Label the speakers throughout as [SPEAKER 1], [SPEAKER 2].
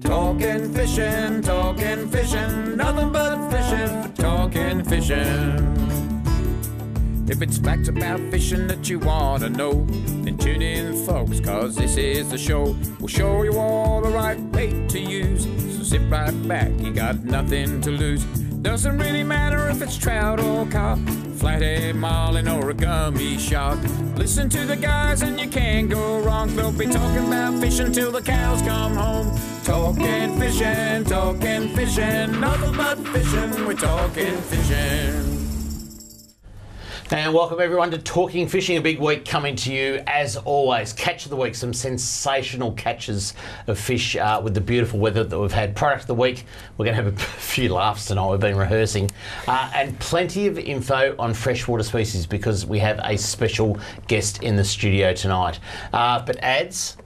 [SPEAKER 1] Talking fishing, nothing but fishing, talking fishing. If it's facts about fishing that you want to know, then tune in, folks, cause this is the show. We'll show you all the right bait to use, so sit right back, you got nothing to lose. Doesn't really matter if it's trout or carp, flathead, marlin or a gummy shark. Listen to the guys and you can't go wrong. They'll be talking about fishing till the cows come home. Talking fishing, nothing but fishing, we're talking fishing.
[SPEAKER 2] And welcome everyone to Talking Fishing, a big week coming to you as always. Catch of the week, some sensational catches of fish with the beautiful weather that we've had. Product of the week, we're going to have a few laughs tonight, we've been rehearsing. And plenty of info on freshwater species because we have a special guest in the studio tonight. But ads,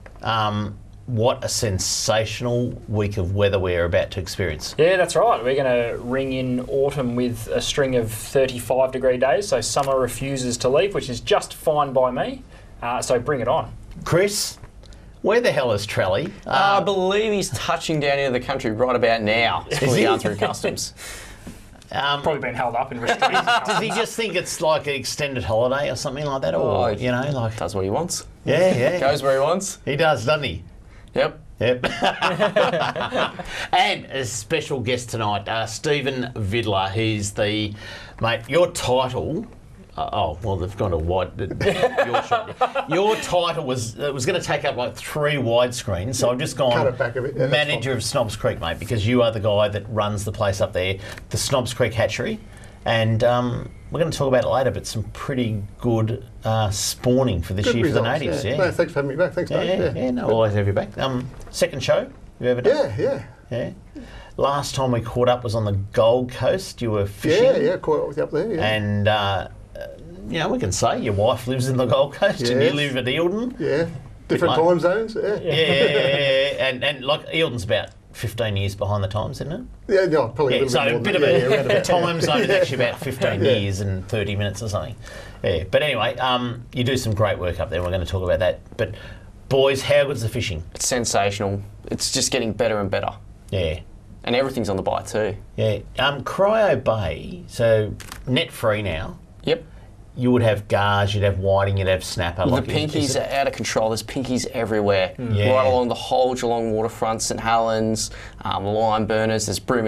[SPEAKER 2] what a sensational week of weather we're about to experience.
[SPEAKER 3] Yeah, that's right. We're going to ring in autumn with a string of 35-degree days, so summer refuses to leave, which is just fine by me. So bring it on.
[SPEAKER 2] Chris, where the hell is Trelly?
[SPEAKER 4] I believe he's touching down into the country right about now. He's probably going through customs.
[SPEAKER 3] Probably been held up and restricted.
[SPEAKER 2] Does he just think it's like an extended holiday or something like that? Or, you know, like...
[SPEAKER 4] Does what he wants.
[SPEAKER 2] Yeah.
[SPEAKER 4] Goes where he wants.
[SPEAKER 2] He does, doesn't he?
[SPEAKER 4] Yep.
[SPEAKER 2] And a special guest tonight, Stephen Vidler. He's the... Mate, your title... oh, well, they've gone to wide... Your title was going to take up like 3 widescreens, so I've just gone...
[SPEAKER 5] Cut it back a bit. Yeah,
[SPEAKER 2] manager of Snobs Creek, mate, because you are the guy that runs the place up there, the Snobs Creek hatchery. And we're going to talk about it later, but some pretty good spawning for this year
[SPEAKER 5] results,
[SPEAKER 2] for the natives. Yeah.
[SPEAKER 5] No, thanks for having me back. Thanks, Dave.
[SPEAKER 2] Yeah, no, always have you back. Second show you ever done?
[SPEAKER 5] Yeah.
[SPEAKER 2] Last time we caught up was on the Gold Coast. You were fishing.
[SPEAKER 5] Yeah, caught up with you up there. Yeah.
[SPEAKER 2] And you know, we can say your wife lives in the Gold Coast and you live at Eildon.
[SPEAKER 5] Yeah, different time zones. Yeah.
[SPEAKER 2] And like Eildon's about 15 years behind the times, isn't it?
[SPEAKER 5] Yeah, no, probably a little
[SPEAKER 2] so
[SPEAKER 5] bit more.
[SPEAKER 2] A bit of a time zone is actually about 15 years and 30 minutes or something. Yeah, but anyway, you do some great work up there. We're going to talk about that. But boys, how good's the fishing?
[SPEAKER 4] It's sensational. It's just getting better and better.
[SPEAKER 2] Yeah.
[SPEAKER 4] And everything's on the bite too.
[SPEAKER 2] Yeah. Cryo Bay, so net free now.
[SPEAKER 4] Yep.
[SPEAKER 2] You would have gars, you'd have whiting, you'd have snapper.
[SPEAKER 4] The pinkies are out of control. There's pinkies everywhere. Right along the whole Geelong waterfront, St Helens, lime burners. There's bream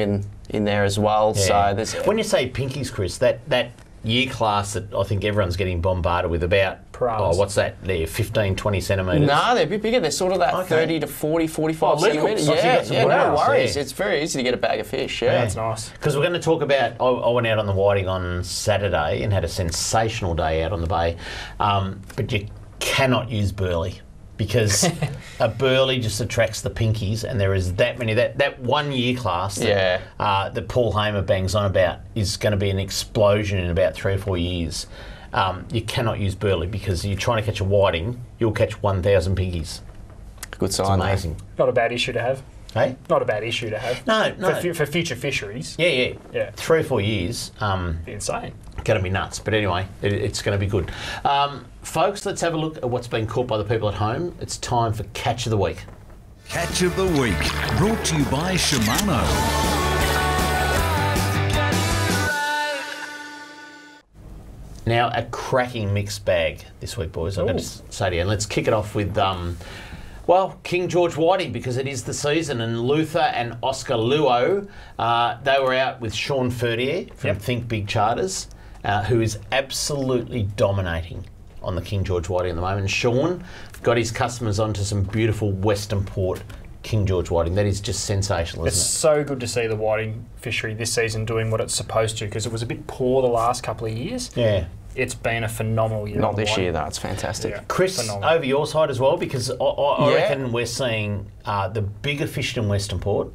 [SPEAKER 4] in there as well.
[SPEAKER 2] Yeah.
[SPEAKER 4] So there's...
[SPEAKER 2] When you say pinkies, Chris, that year class that I think everyone's getting bombarded with about, what's that there, 15, 20 centimetres?
[SPEAKER 4] No, they're a bit bigger. They're sort of that 30 to 40, 45 centimetres. Yeah, no worries. It's very easy to get a bag of fish,
[SPEAKER 3] That's nice.
[SPEAKER 2] Because we're going to talk about, I went out on the whiting on Saturday and had a sensational day out on the bay, but you cannot use burley because a burley just attracts the pinkies, and there is that many. That 1 year class that Paul Hamer bangs on about is going to be an explosion in about 3 or 4 years. You cannot use burley because you're trying to catch a whiting, you'll catch 1,000 pinkies.
[SPEAKER 4] Good sign.
[SPEAKER 2] It's amazing.
[SPEAKER 3] Not a bad issue to have.
[SPEAKER 2] Hey?
[SPEAKER 3] Not a bad issue to have.
[SPEAKER 2] No.
[SPEAKER 3] For future fisheries.
[SPEAKER 2] Yeah. 3 or 4 years.
[SPEAKER 3] Be insane.
[SPEAKER 2] Going to be nuts. But anyway, it's going to be good. Folks, let's have a look at what's been caught by the people at home. It's time for Catch of the Week.
[SPEAKER 6] Catch of the Week, brought to you by Shimano.
[SPEAKER 2] Now, a cracking mixed bag this week, boys. I've got to say to you. And let's kick it off with, King George whiting, because it is the season. And Luther and Oscar Luo, they were out with Sean Ferdier from Think Big Charters, who is absolutely dominating on the King George whiting at the moment. And Sean got his customers onto some beautiful Western Port King George whiting. That is just sensational, isn't it?
[SPEAKER 3] It's so good to see the whiting fishery this season doing what it's supposed to, because it was a bit poor the last couple of years.
[SPEAKER 2] Yeah.
[SPEAKER 3] It's been a phenomenal year.
[SPEAKER 4] Not this year, though. It's fantastic.
[SPEAKER 3] Yeah.
[SPEAKER 2] Chris,
[SPEAKER 3] phenomenal.
[SPEAKER 2] over your side as well, because I reckon we're seeing the bigger fish in Western Port.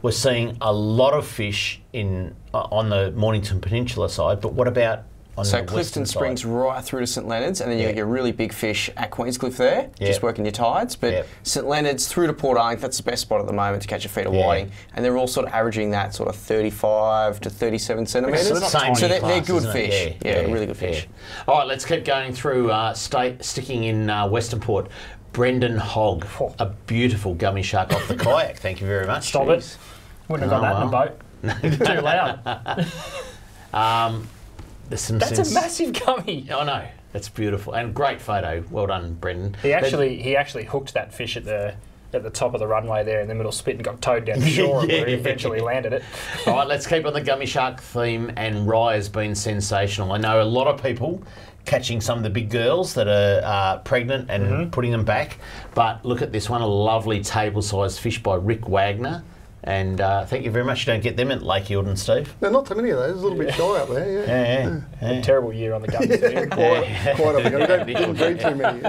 [SPEAKER 2] We're seeing a lot of fish on the Mornington Peninsula side, but what about on
[SPEAKER 4] so
[SPEAKER 2] the
[SPEAKER 4] Clifton
[SPEAKER 2] western
[SPEAKER 4] Springs
[SPEAKER 2] side?
[SPEAKER 4] right through to St Leonard's, and then you get your really big fish at Queenscliff there, just working your tides. But St Leonard's through to Port Arlington, that's the best spot at the moment to catch a feed of whiting, and they're all sort of averaging that sort of 35 to 37 centimetres. So they're good fish. Yeah, really good fish.
[SPEAKER 2] All right, let's keep going through sticking in Western Port. Brendan Hogg, a beautiful gummy shark off the kayak. Thank you very much.
[SPEAKER 3] Stop it. Wouldn't have got that in a boat. Too loud.
[SPEAKER 2] There's some
[SPEAKER 3] That's a massive gummy.
[SPEAKER 2] I know. That's beautiful and great photo. Well done, Brendan.
[SPEAKER 3] He actually hooked that fish at the top of the runway there in the middle spit and got towed down the shore where he eventually landed it.
[SPEAKER 2] All right, let's keep on the gummy shark theme, and Rye has been sensational. I know a lot of people catching some of the big girls that are pregnant and putting them back, but look at this one, a lovely table-sized fish by Rick Wagner. And thank you very much. You don't get them at Lake Eildon, Steve.
[SPEAKER 5] No, not too many of those. There's a little bit shy out there,
[SPEAKER 3] A terrible year on the gummies.
[SPEAKER 5] Quite a bit. We didn't breed too many.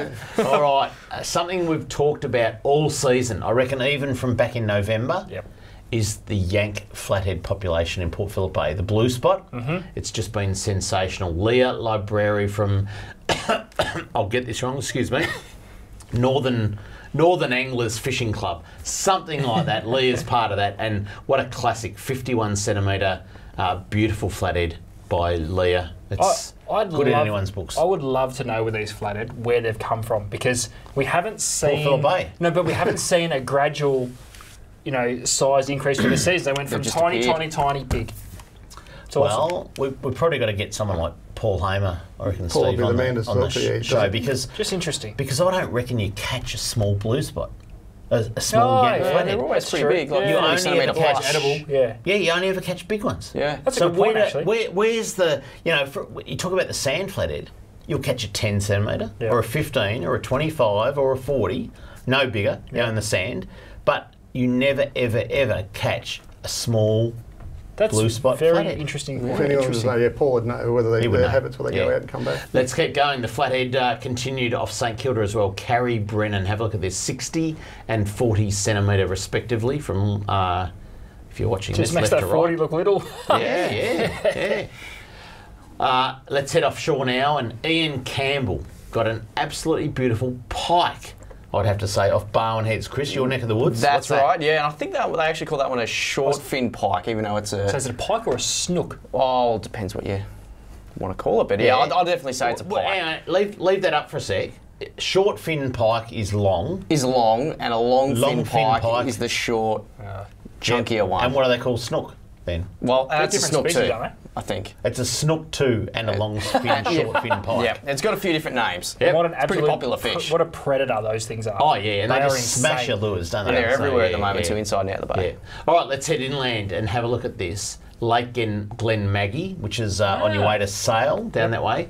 [SPEAKER 2] All right, something we've talked about all season, I reckon even from back in November, is the yank flathead population in Port Phillip Bay, the blue spot. It's just been sensational. Leah Library from, I'll get this wrong, excuse me, Northern Anglers Fishing Club, something like that. Leah's part of that, and what a classic 51 centimetre beautiful flathead by Leah. It's good in anyone's books.
[SPEAKER 3] I would love to know with these flathead where they've come from, because we haven't seen
[SPEAKER 2] Port Phillip Bay.
[SPEAKER 3] No, but we haven't seen a gradual, size increase through the season. They went from tiny big.
[SPEAKER 2] Well, we've probably got to get someone like Paul Hamer, I reckon, Steve, on the show, because
[SPEAKER 3] just interesting.
[SPEAKER 2] Because I don't reckon you catch a small blue spot, a small yank flathead.
[SPEAKER 3] They're always
[SPEAKER 4] pretty big. Like
[SPEAKER 2] you only ever catch
[SPEAKER 3] edible.
[SPEAKER 2] you only ever catch big ones.
[SPEAKER 4] Yeah,
[SPEAKER 3] that's a good point, actually.
[SPEAKER 2] Where's the you talk about the sand flathead, you'll catch a 10 centimetre or a 15 or a 25 or a 40, no bigger, in the sand, but you never ever catch a small.
[SPEAKER 3] That's
[SPEAKER 2] blue spot
[SPEAKER 3] very
[SPEAKER 2] flathead.
[SPEAKER 3] Interesting.
[SPEAKER 5] If anyone was know, Paul would know whether their habits where they go out and come back.
[SPEAKER 2] Let's keep going. The flathead continued off St Kilda as well. Carrie Brennan, have a look at this, 60 and 40 centimetre respectively from, if you're watching
[SPEAKER 3] just
[SPEAKER 2] this,
[SPEAKER 3] makes
[SPEAKER 2] left
[SPEAKER 3] that
[SPEAKER 2] to
[SPEAKER 3] 40
[SPEAKER 2] right.
[SPEAKER 3] look little.
[SPEAKER 2] Let's head offshore now, and Ian Campbell got an absolutely beautiful pike, I'd have to say, off Barwon Heads. Chris, your neck of the woods.
[SPEAKER 4] That's right, yeah. And I think they actually call that one a short fin pike, even though it's a...
[SPEAKER 3] So is it a pike or a snook?
[SPEAKER 4] Oh, it depends what you want to call it, but I'd definitely say it's a pike.
[SPEAKER 2] Hang on, leave that up for a sec. Short fin pike is long.
[SPEAKER 4] And a long fin pike is the short, chunkier one.
[SPEAKER 2] And what do they call snook then?
[SPEAKER 4] Well, that's a snook
[SPEAKER 3] species,
[SPEAKER 4] too,
[SPEAKER 3] aren't they?
[SPEAKER 4] I think.
[SPEAKER 2] It's a snook too, and a long fin, short fin pike.
[SPEAKER 4] Yeah, it's got a few different names.
[SPEAKER 2] Yep.
[SPEAKER 3] What an
[SPEAKER 4] It's a pretty popular fish.
[SPEAKER 3] What a predator those things are.
[SPEAKER 2] Oh yeah, and they
[SPEAKER 3] are
[SPEAKER 2] just smash your
[SPEAKER 3] insane.
[SPEAKER 2] lures, don't they?
[SPEAKER 4] And they're everywhere at the moment too, inside and out of the bay.
[SPEAKER 2] Yeah. All right, let's head inland and have a look at this. Lake Glen Maggie, which is on your way to Sale, down that way.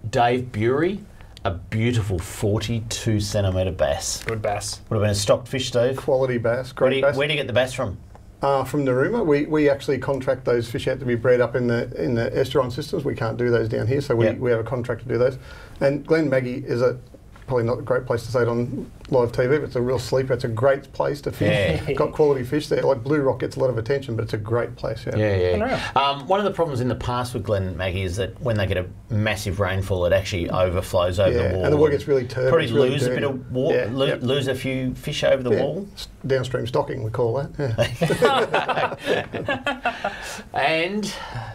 [SPEAKER 2] Dave Bury, a beautiful 42 centimetre bass.
[SPEAKER 3] Good bass.
[SPEAKER 2] Would have been a stocked fish, Steve.
[SPEAKER 5] Quality bass, great bass.
[SPEAKER 2] Where do you get the bass from?
[SPEAKER 5] From Narooma. We actually contract those fish out to be bred up in the estuarine systems. We can't do those down here, so we have a contract to do those. And Glen Maggie is probably not a great place to say it on live TV, but it's a real sleeper. It's a great place to fish.
[SPEAKER 2] Yeah.
[SPEAKER 5] Got quality fish there. Like Blue Rock gets a lot of attention, but it's a great place.
[SPEAKER 2] One of the problems in the past with Glen Maggie is that when they get a massive rainfall, it actually overflows over the wall.
[SPEAKER 5] And the water gets really turbid.
[SPEAKER 2] Probably lose a bit of water, lose a few fish over the wall.
[SPEAKER 5] Downstream stocking, we call that.
[SPEAKER 2] And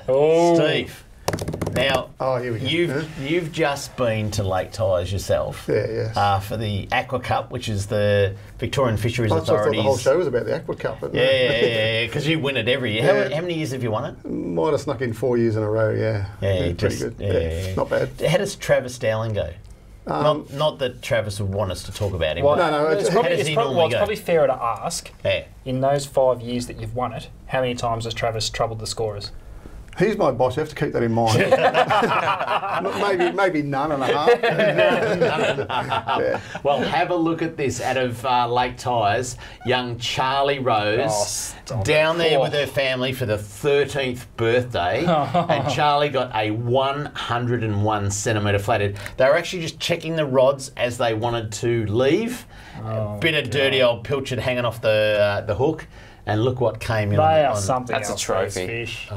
[SPEAKER 2] Steve. Now,
[SPEAKER 5] here we go.
[SPEAKER 2] you've just been to Lake Tyers yourself for the Aqua Cup, which is the Victorian Fisheries Authorities.
[SPEAKER 5] I thought the whole show was about the Aqua Cup.
[SPEAKER 2] Because you win it every year. How many years have you won it?
[SPEAKER 5] Might have snuck in 4 years in a row, pretty good. Not bad.
[SPEAKER 2] How does Travis Dowling go? Not that Travis would want us to talk about him.
[SPEAKER 3] Well,
[SPEAKER 5] no,
[SPEAKER 3] it's probably fairer to ask, in those 5 years that you've won it, how many times has Travis troubled the scorers?
[SPEAKER 5] He's my boss. You have to keep that in mind. maybe none and a half.
[SPEAKER 2] Well, have a look at this out of Lake Tyers. Young Charlie Rose down there with her family for the 13th birthday, and Charlie got a 101 centimetre flathead. They were actually just checking the rods as they wanted to leave. A bit of dirty old pilchard hanging off the hook, and look what came in.
[SPEAKER 3] They are something
[SPEAKER 4] else. That's a trophy.
[SPEAKER 3] Fish.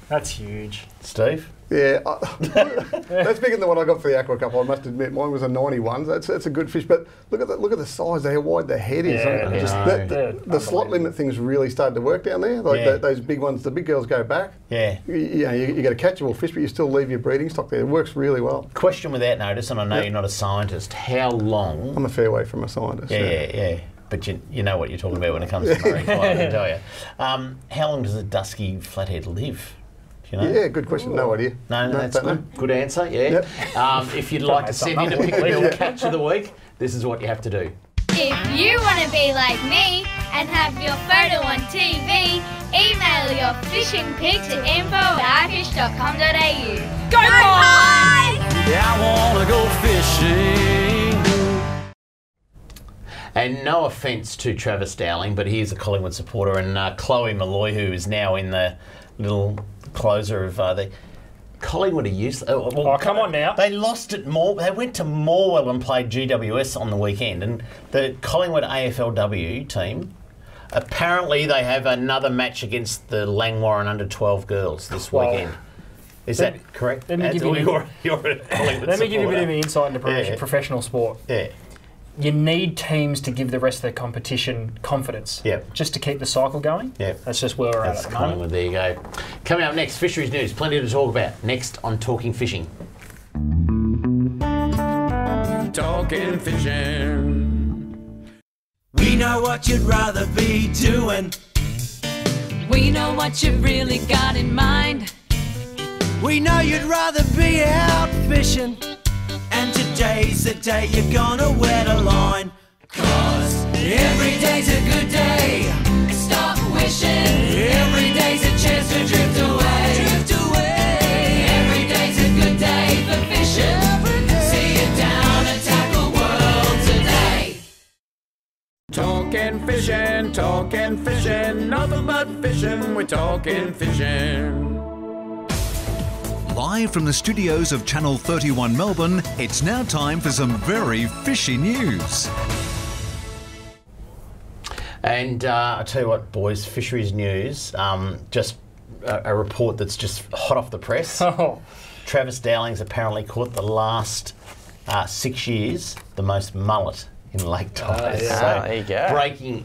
[SPEAKER 3] That's huge.
[SPEAKER 2] Steve?
[SPEAKER 5] Yeah, that's bigger than the one I got for the Aqua Cup. I must admit, mine was a 91. That's a good fish, but look at the size, how wide the head is. The slot limit thing's really started to work down there. Like those big ones, the big girls go back.
[SPEAKER 2] Yeah,
[SPEAKER 5] you get a catchable fish, but you still leave your breeding stock there. It works really well.
[SPEAKER 2] Question without notice, and I know you're not a scientist. How long?
[SPEAKER 5] I'm a fair way from a scientist.
[SPEAKER 2] Yeah. But you know what you're talking about when it comes to Murray Cod, I can tell you. How long does a dusky flathead live? You know?
[SPEAKER 5] Yeah, good question. No idea.
[SPEAKER 2] No, that's good. Good answer, yeah.
[SPEAKER 5] Yep.
[SPEAKER 2] If you'd like to send in a Pick-a-Bill Catch of the Week, this is what you have to do.
[SPEAKER 7] If you want to be like me and have your photo on TV, email your fishing pic to info@ifish.com.au. Go Pies!
[SPEAKER 1] Yeah, I wanna go fishing.
[SPEAKER 2] And no offence to Travis Dowling, but he's a Collingwood supporter, and Chloe Malloy, who is now in the little closer of the Collingwood are useless.
[SPEAKER 3] Oh, come on now.
[SPEAKER 2] They lost at They went to Morwell and played GWS on the weekend, and the Collingwood AFLW team, apparently they have another match against the Langwarrin under-12 girls this weekend. Is that correct?
[SPEAKER 3] Let me give you a bit of insight into professional sport.
[SPEAKER 2] Yeah.
[SPEAKER 3] You need teams to give the rest of their competition confidence. Just to keep the cycle going. That's just where we're at the moment.
[SPEAKER 2] There you go. Coming up next, fisheries news. Plenty to talk about. Next on Talking Fishing.
[SPEAKER 1] Talking fishing.
[SPEAKER 8] We know what you'd rather be doing.
[SPEAKER 9] We know what you've really got in mind.
[SPEAKER 8] We know you'd rather be out fishing. And today's the day you're gonna wet a line. 'Cause every day's a good day.
[SPEAKER 9] Stop wishing.
[SPEAKER 8] Every day's a chance to drift away. Drift away.
[SPEAKER 9] Every day's a good day for fishing. See you down at Tackle World today.
[SPEAKER 1] Talking fishing, nothing but fishing. We're talking fishing.
[SPEAKER 6] Live from the studios of Channel 31 Melbourne, it's now time for some very fishy news.
[SPEAKER 2] And I tell you what, boys, fisheries news, just a report that's just hot off the press. Travis Dowling's apparently caught the last 6 years the most mullet in Lake Tyne.
[SPEAKER 4] There you go.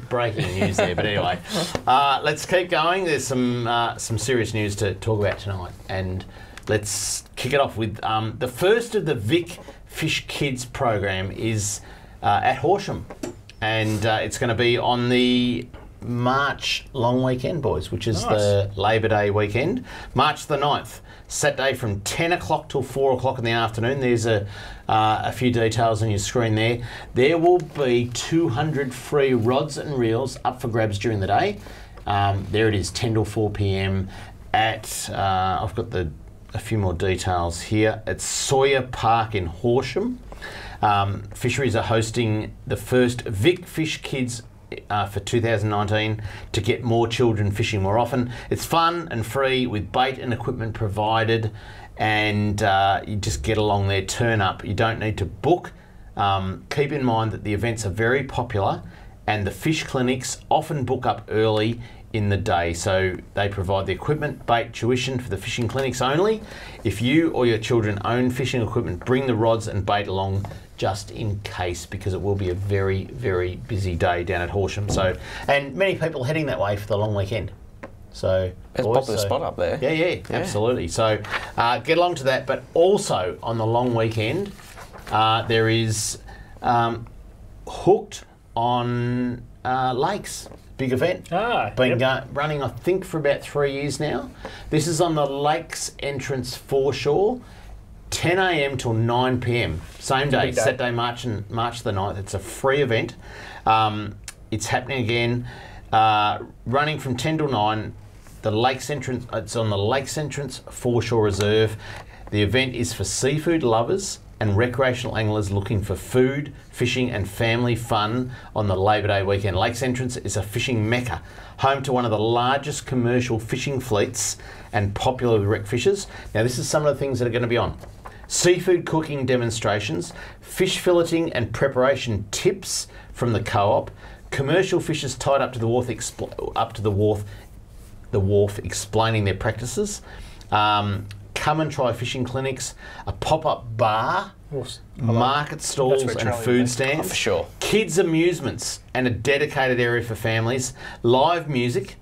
[SPEAKER 2] Breaking news there. But anyway, let's keep going. There's some serious news to talk about tonight, and let's kick it off with the first of the Vic Fish Kids program is at Horsham, and it's going to be on the March long weekend, boys, which is the Labor Day weekend, March the 9th, Saturday from 10 o'clock till 4 o'clock in the afternoon. There's a few details on your screen there. There will be 200 free rods and reels up for grabs during the day. There it is, 10 till 4 p.m. at, I've got a few more details here. At Sawyer Park in Horsham. Fisheries are hosting the first Vic Fish Kids for 2019 to get more children fishing more often. It's fun and free with bait and equipment provided, and you just get along there, turn up. You don't need to book. Keep in mind that the events are very popular and the fish clinics often book up early in the day, so they provide the equipment, bait, tuition for the fishing clinics only. If you or your children own fishing equipment, bring the rods and bait along just in case, because it will be a very, very busy day down at Horsham. So, and many people heading that way for the long weekend. So
[SPEAKER 4] it's a popular spot up there.
[SPEAKER 2] Yeah, absolutely. So get along to that. But also on the long weekend, there is Hooked on Lakes. Big event. Been running, I think, for about 3 years now. This is on the Lakes entrance foreshore, 10 a.m. till 9 p.m. Same day, Saturday, March the 9th. It's a free event. It's happening again, running from 10 till 9. The Lakes entrance. It's on the Lakes entrance foreshore reserve. The event is for seafood lovers and recreational anglers looking for food, fishing and family fun on the Labor Day weekend. Lakes Entrance is a fishing mecca, home to one of the largest commercial fishing fleets and popular with rec fishers. Now this is some of the things that are going to be on. Seafood cooking demonstrations, fish filleting and preparation tips from the co-op, commercial fishers tied up to the wharf explaining their practices, come and try fishing clinics, a pop-up bar, market stalls and food stands,
[SPEAKER 4] for sure.
[SPEAKER 2] kids amusements and a dedicated area for families, live music.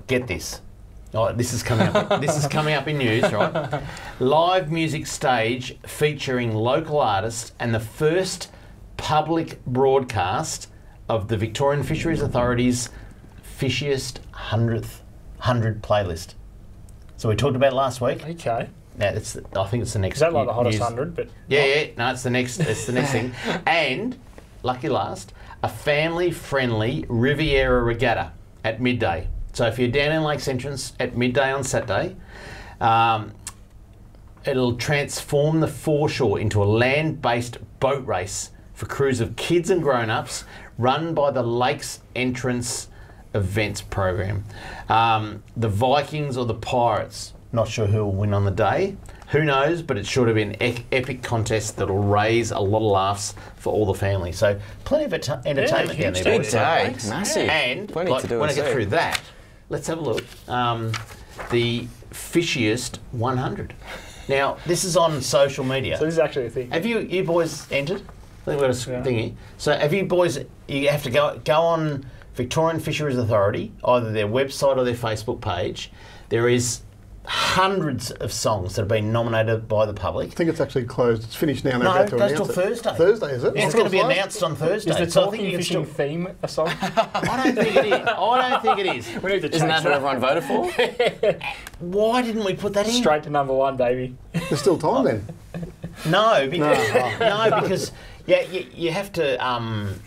[SPEAKER 2] Get this. Oh, this is coming up. This is coming up in news, right? Live music stage featuring local artists and the first public broadcast of the Victorian Fisheries Authority's Fishiest 100 playlist. So we talked about it last week.
[SPEAKER 3] Okay.
[SPEAKER 2] Yeah, I think it's the next.
[SPEAKER 3] Is that like the hottest
[SPEAKER 2] news.
[SPEAKER 3] 100? But
[SPEAKER 2] Yeah. No, it's the next. It's the next thing. And lucky last, a family-friendly Riviera regatta at midday. So if you're down in Lakes Entrance at midday on Saturday, it'll transform the foreshore into a land-based boat race for crews of kids and grown-ups, run by the Lakes Entrance events program. The Vikings or the Pirates, not sure who will win on the day. Who knows, but it's sure to be an epic contest that'll raise a lot of laughs for all the family. So plenty of entertainment down there.
[SPEAKER 4] Big day, massive.
[SPEAKER 2] And
[SPEAKER 4] Plenty to do
[SPEAKER 2] when I get
[SPEAKER 4] too.
[SPEAKER 2] through that, let's have a look. The Fishiest 100. Now, this is on social media.
[SPEAKER 3] So this is actually a thing.
[SPEAKER 2] Have you boys entered? I think we've got a thingy. So have you boys, you have to go on Victorian Fisheries Authority, either their website or their Facebook page. There is hundreds of songs that have been nominated by the public.
[SPEAKER 5] I think it's actually closed. It's finished now.
[SPEAKER 2] No, it goes till Thursday.
[SPEAKER 5] Thursday, is it?
[SPEAKER 2] Yeah, it's going to be announced on Thursday.
[SPEAKER 3] Is the
[SPEAKER 2] So I
[SPEAKER 3] talking
[SPEAKER 2] think you can
[SPEAKER 3] fishing
[SPEAKER 2] still-
[SPEAKER 3] theme a song?
[SPEAKER 2] I don't think it is. I don't think it is.
[SPEAKER 3] We need to change
[SPEAKER 4] Isn't that what everyone voted for?
[SPEAKER 2] Why didn't we put that in?
[SPEAKER 3] Straight to number one, baby.
[SPEAKER 5] There's still time then.
[SPEAKER 2] No, because you have to.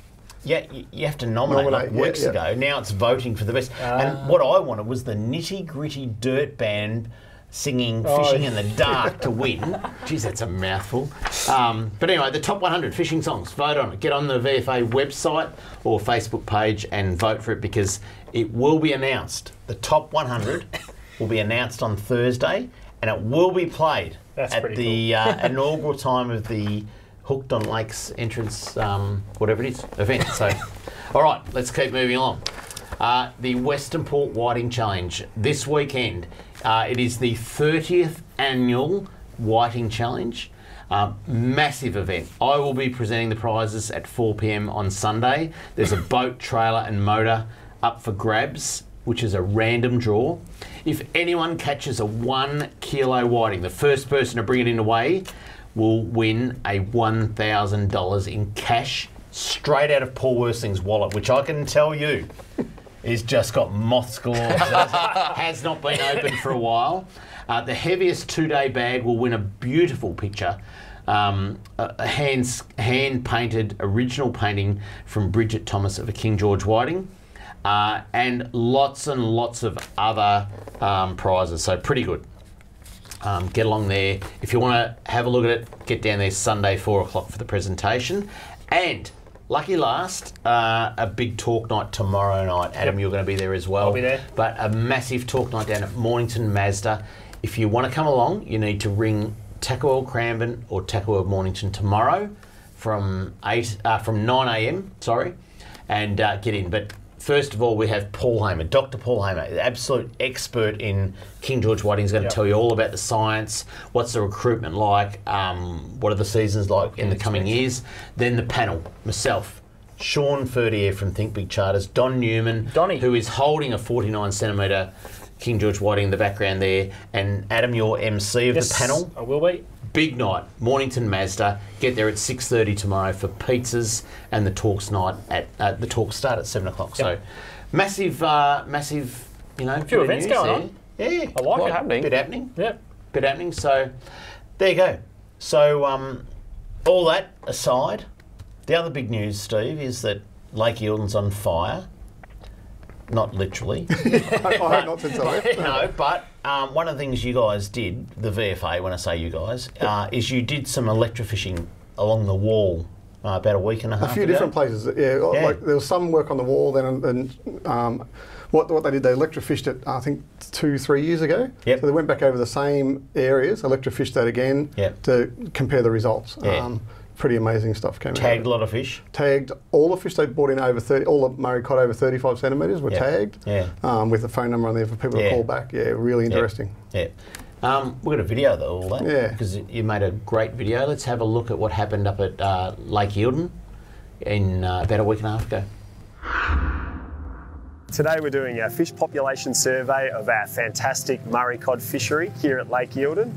[SPEAKER 2] You have to nominate like weeks ago. Now it's voting for the best. And what I wanted was the Nitty Gritty Dirt Band singing Fishing in the Dark to win. Jeez, that's a mouthful. But anyway, the top 100 fishing songs. Vote on it. Get on the VFA website or Facebook page and vote for it because it will be announced. The top 100 will be announced on Thursday and it will be played at the inaugural time of the Hooked on Lakes entrance, whatever it is, event. So, all right, let's keep moving along. The Western Port Whiting Challenge this weekend. It is the 30th annual Whiting Challenge. Massive event. I will be presenting the prizes at 4 p.m. on Sunday. There's a boat, trailer and motor up for grabs, which is a random draw. If anyone catches a 1 kilo whiting, the first person to bring it in to weigh will win a $1,000 in cash straight out of Paul Worsling's wallet, which I can tell you is just got moths galore. Has not been opened for a while. The heaviest 2-day bag will win a beautiful picture, a hand-painted original painting from Bridget Thomas of a King George whiting, and lots of other prizes. So pretty good. Get along there. If you want to have a look at it, get down there Sunday 4 o'clock for the presentation. And lucky last, a big talk night tomorrow night. Adam, you're going to be there as well.
[SPEAKER 3] I'll be there.
[SPEAKER 2] But a massive talk night down at Mornington Mazda. If you want to come along, you need to ring Tackle World Cranbourne or Tackle World Mornington tomorrow from 9 a.m. And get in. But first of all, we have Paul Hamer, Dr. Paul Hamer, the absolute expert in King George whiting. He's going to tell you all about the science, what's the recruitment like, what are the seasons like in the coming years. Then the panel, myself, Sean Ferdier from Think Big Charters, Don Newman, who is holding a 49 centimetre King George whiting in the background there, and Adam, your MC of the panel.
[SPEAKER 3] I will be.
[SPEAKER 2] Big night, Mornington Mazda. Get there at 6:30 tomorrow for pizzas and the talks night at the talks start at 7 o'clock. So massive, you know,
[SPEAKER 3] a few events going on.
[SPEAKER 2] Yeah,
[SPEAKER 3] I like it.
[SPEAKER 2] Bit happening.
[SPEAKER 3] Yeah,
[SPEAKER 2] bit happening. So there you go. So all that aside, the other big news, Steve, is that Lake Eildon's on fire. Not literally.
[SPEAKER 5] I hope not since I left.
[SPEAKER 2] No, but one of the things you guys did, the VFA, when I say you guys, is you did some electrofishing along the wall about a week and a half ago.
[SPEAKER 5] A few different places, Like there was some work on the wall then, and what they did, they electrofished it, I think, 2-3 years ago.
[SPEAKER 2] Yep.
[SPEAKER 5] So they went back over the same areas, electrofished that again to compare the results. Pretty amazing stuff came out.
[SPEAKER 2] Tagged a lot of fish?
[SPEAKER 5] Tagged all the fish they brought in over 30, all the Murray Cod over 35 centimetres were tagged with a phone number on there for people to call back. Yeah, really interesting.
[SPEAKER 2] Yeah. We've got a video though, all that.
[SPEAKER 5] Yeah.
[SPEAKER 2] Because you made a great video. Let's have a look at what happened up at Lake Eildon in about a week and a half ago.
[SPEAKER 10] Today we're doing a fish population survey of our fantastic Murray Cod fishery here at Lake Eildon.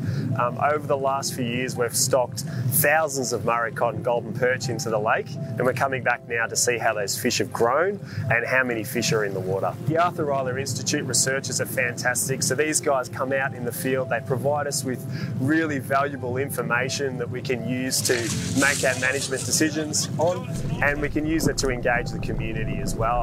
[SPEAKER 10] Over the last few years we've stocked thousands of Murray Cod and golden perch into the lake, and we're coming back now to see how those fish have grown and how many fish are in the water. The Arthur Ryler Institute researchers are fantastic, so these guys come out in the field, they provide us with really valuable information that we can use to make our management decisions on, and we can use it to engage the community as well.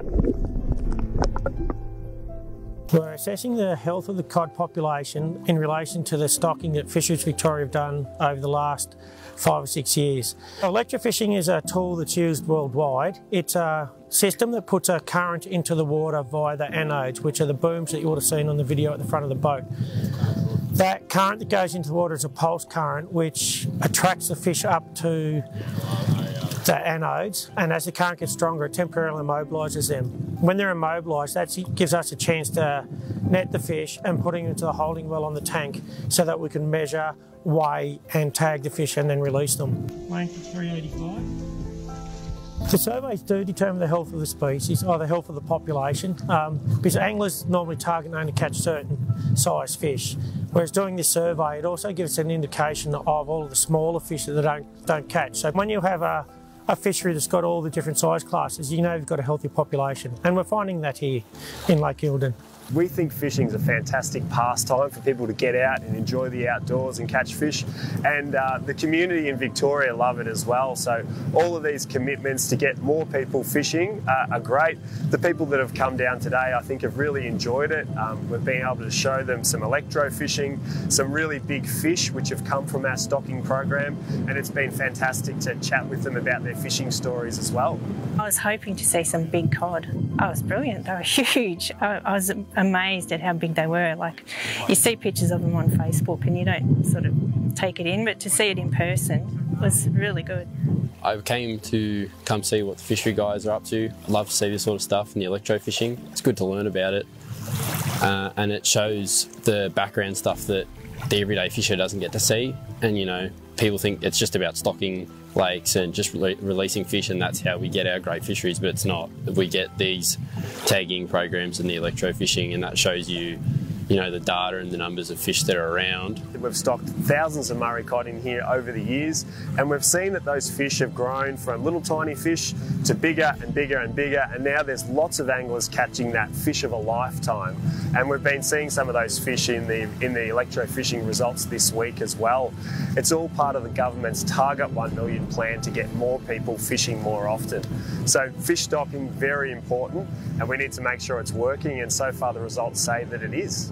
[SPEAKER 11] We're assessing the health of the cod population in relation to the stocking that Fisheries Victoria have done over the last 5 or 6 years. Electrofishing is a tool that's used worldwide. It's a system that puts a current into the water via the anodes, which are the booms that you would have seen on the video at the front of the boat. That current that goes into the water is a pulse current which attracts the fish up to the anodes, and as the current gets stronger, it temporarily immobilises them. When they're immobilised, that gives us a chance to net the fish and putting them into the holding well on the tank so that we can measure, weigh and tag the fish and then release them. Weighing for 385. The surveys do determine the health of the species or the health of the population, because anglers normally target only catch certain size fish. Whereas doing this survey, it also gives us an indication of all of the smaller fish that they don't catch. So when you have a fishery that's got all the different size classes, you know you've got a healthy population. And we're finding that here in Lake Eildon.
[SPEAKER 10] We think fishing is a fantastic pastime for people to get out and enjoy the outdoors and catch fish, and the community in Victoria love it as well. So all of these commitments to get more people fishing are great. The people that have come down today I think have really enjoyed it. We've been able to show them some electro fishing, some really big fish which have come from our stocking program, and it's been fantastic to chat with them about their fishing stories as well.
[SPEAKER 12] I was hoping to see some big cod. Oh, it was brilliant. They were huge. I was amazed at how big they were. Like, you see pictures of them on Facebook and you don't sort of take it in, but to see it in person was really good.
[SPEAKER 13] I came to come see what the fishery guys are up to. I love to see this sort of stuff and the electro fishing. It's good to learn about it, and it shows the background stuff that the everyday fisher doesn't get to see. And you know, people think it's just about stocking lakes and just releasing fish, and that's how we get our great fisheries, but it's not. We get these tagging programs and the electro fishing, and that shows you, you know, the data and the numbers of fish that are around.
[SPEAKER 10] We've stocked thousands of Murray Cod in here over the years, and we've seen that those fish have grown from little tiny fish to bigger and bigger and bigger, and now there's lots of anglers catching that fish of a lifetime. And we've been seeing some of those fish in the electro fishing results this week as well. It's all part of the government's Target 1 Million plan to get more people fishing more often. So fish stocking, very important, and we need to make sure it's working, and so far the results say that it is.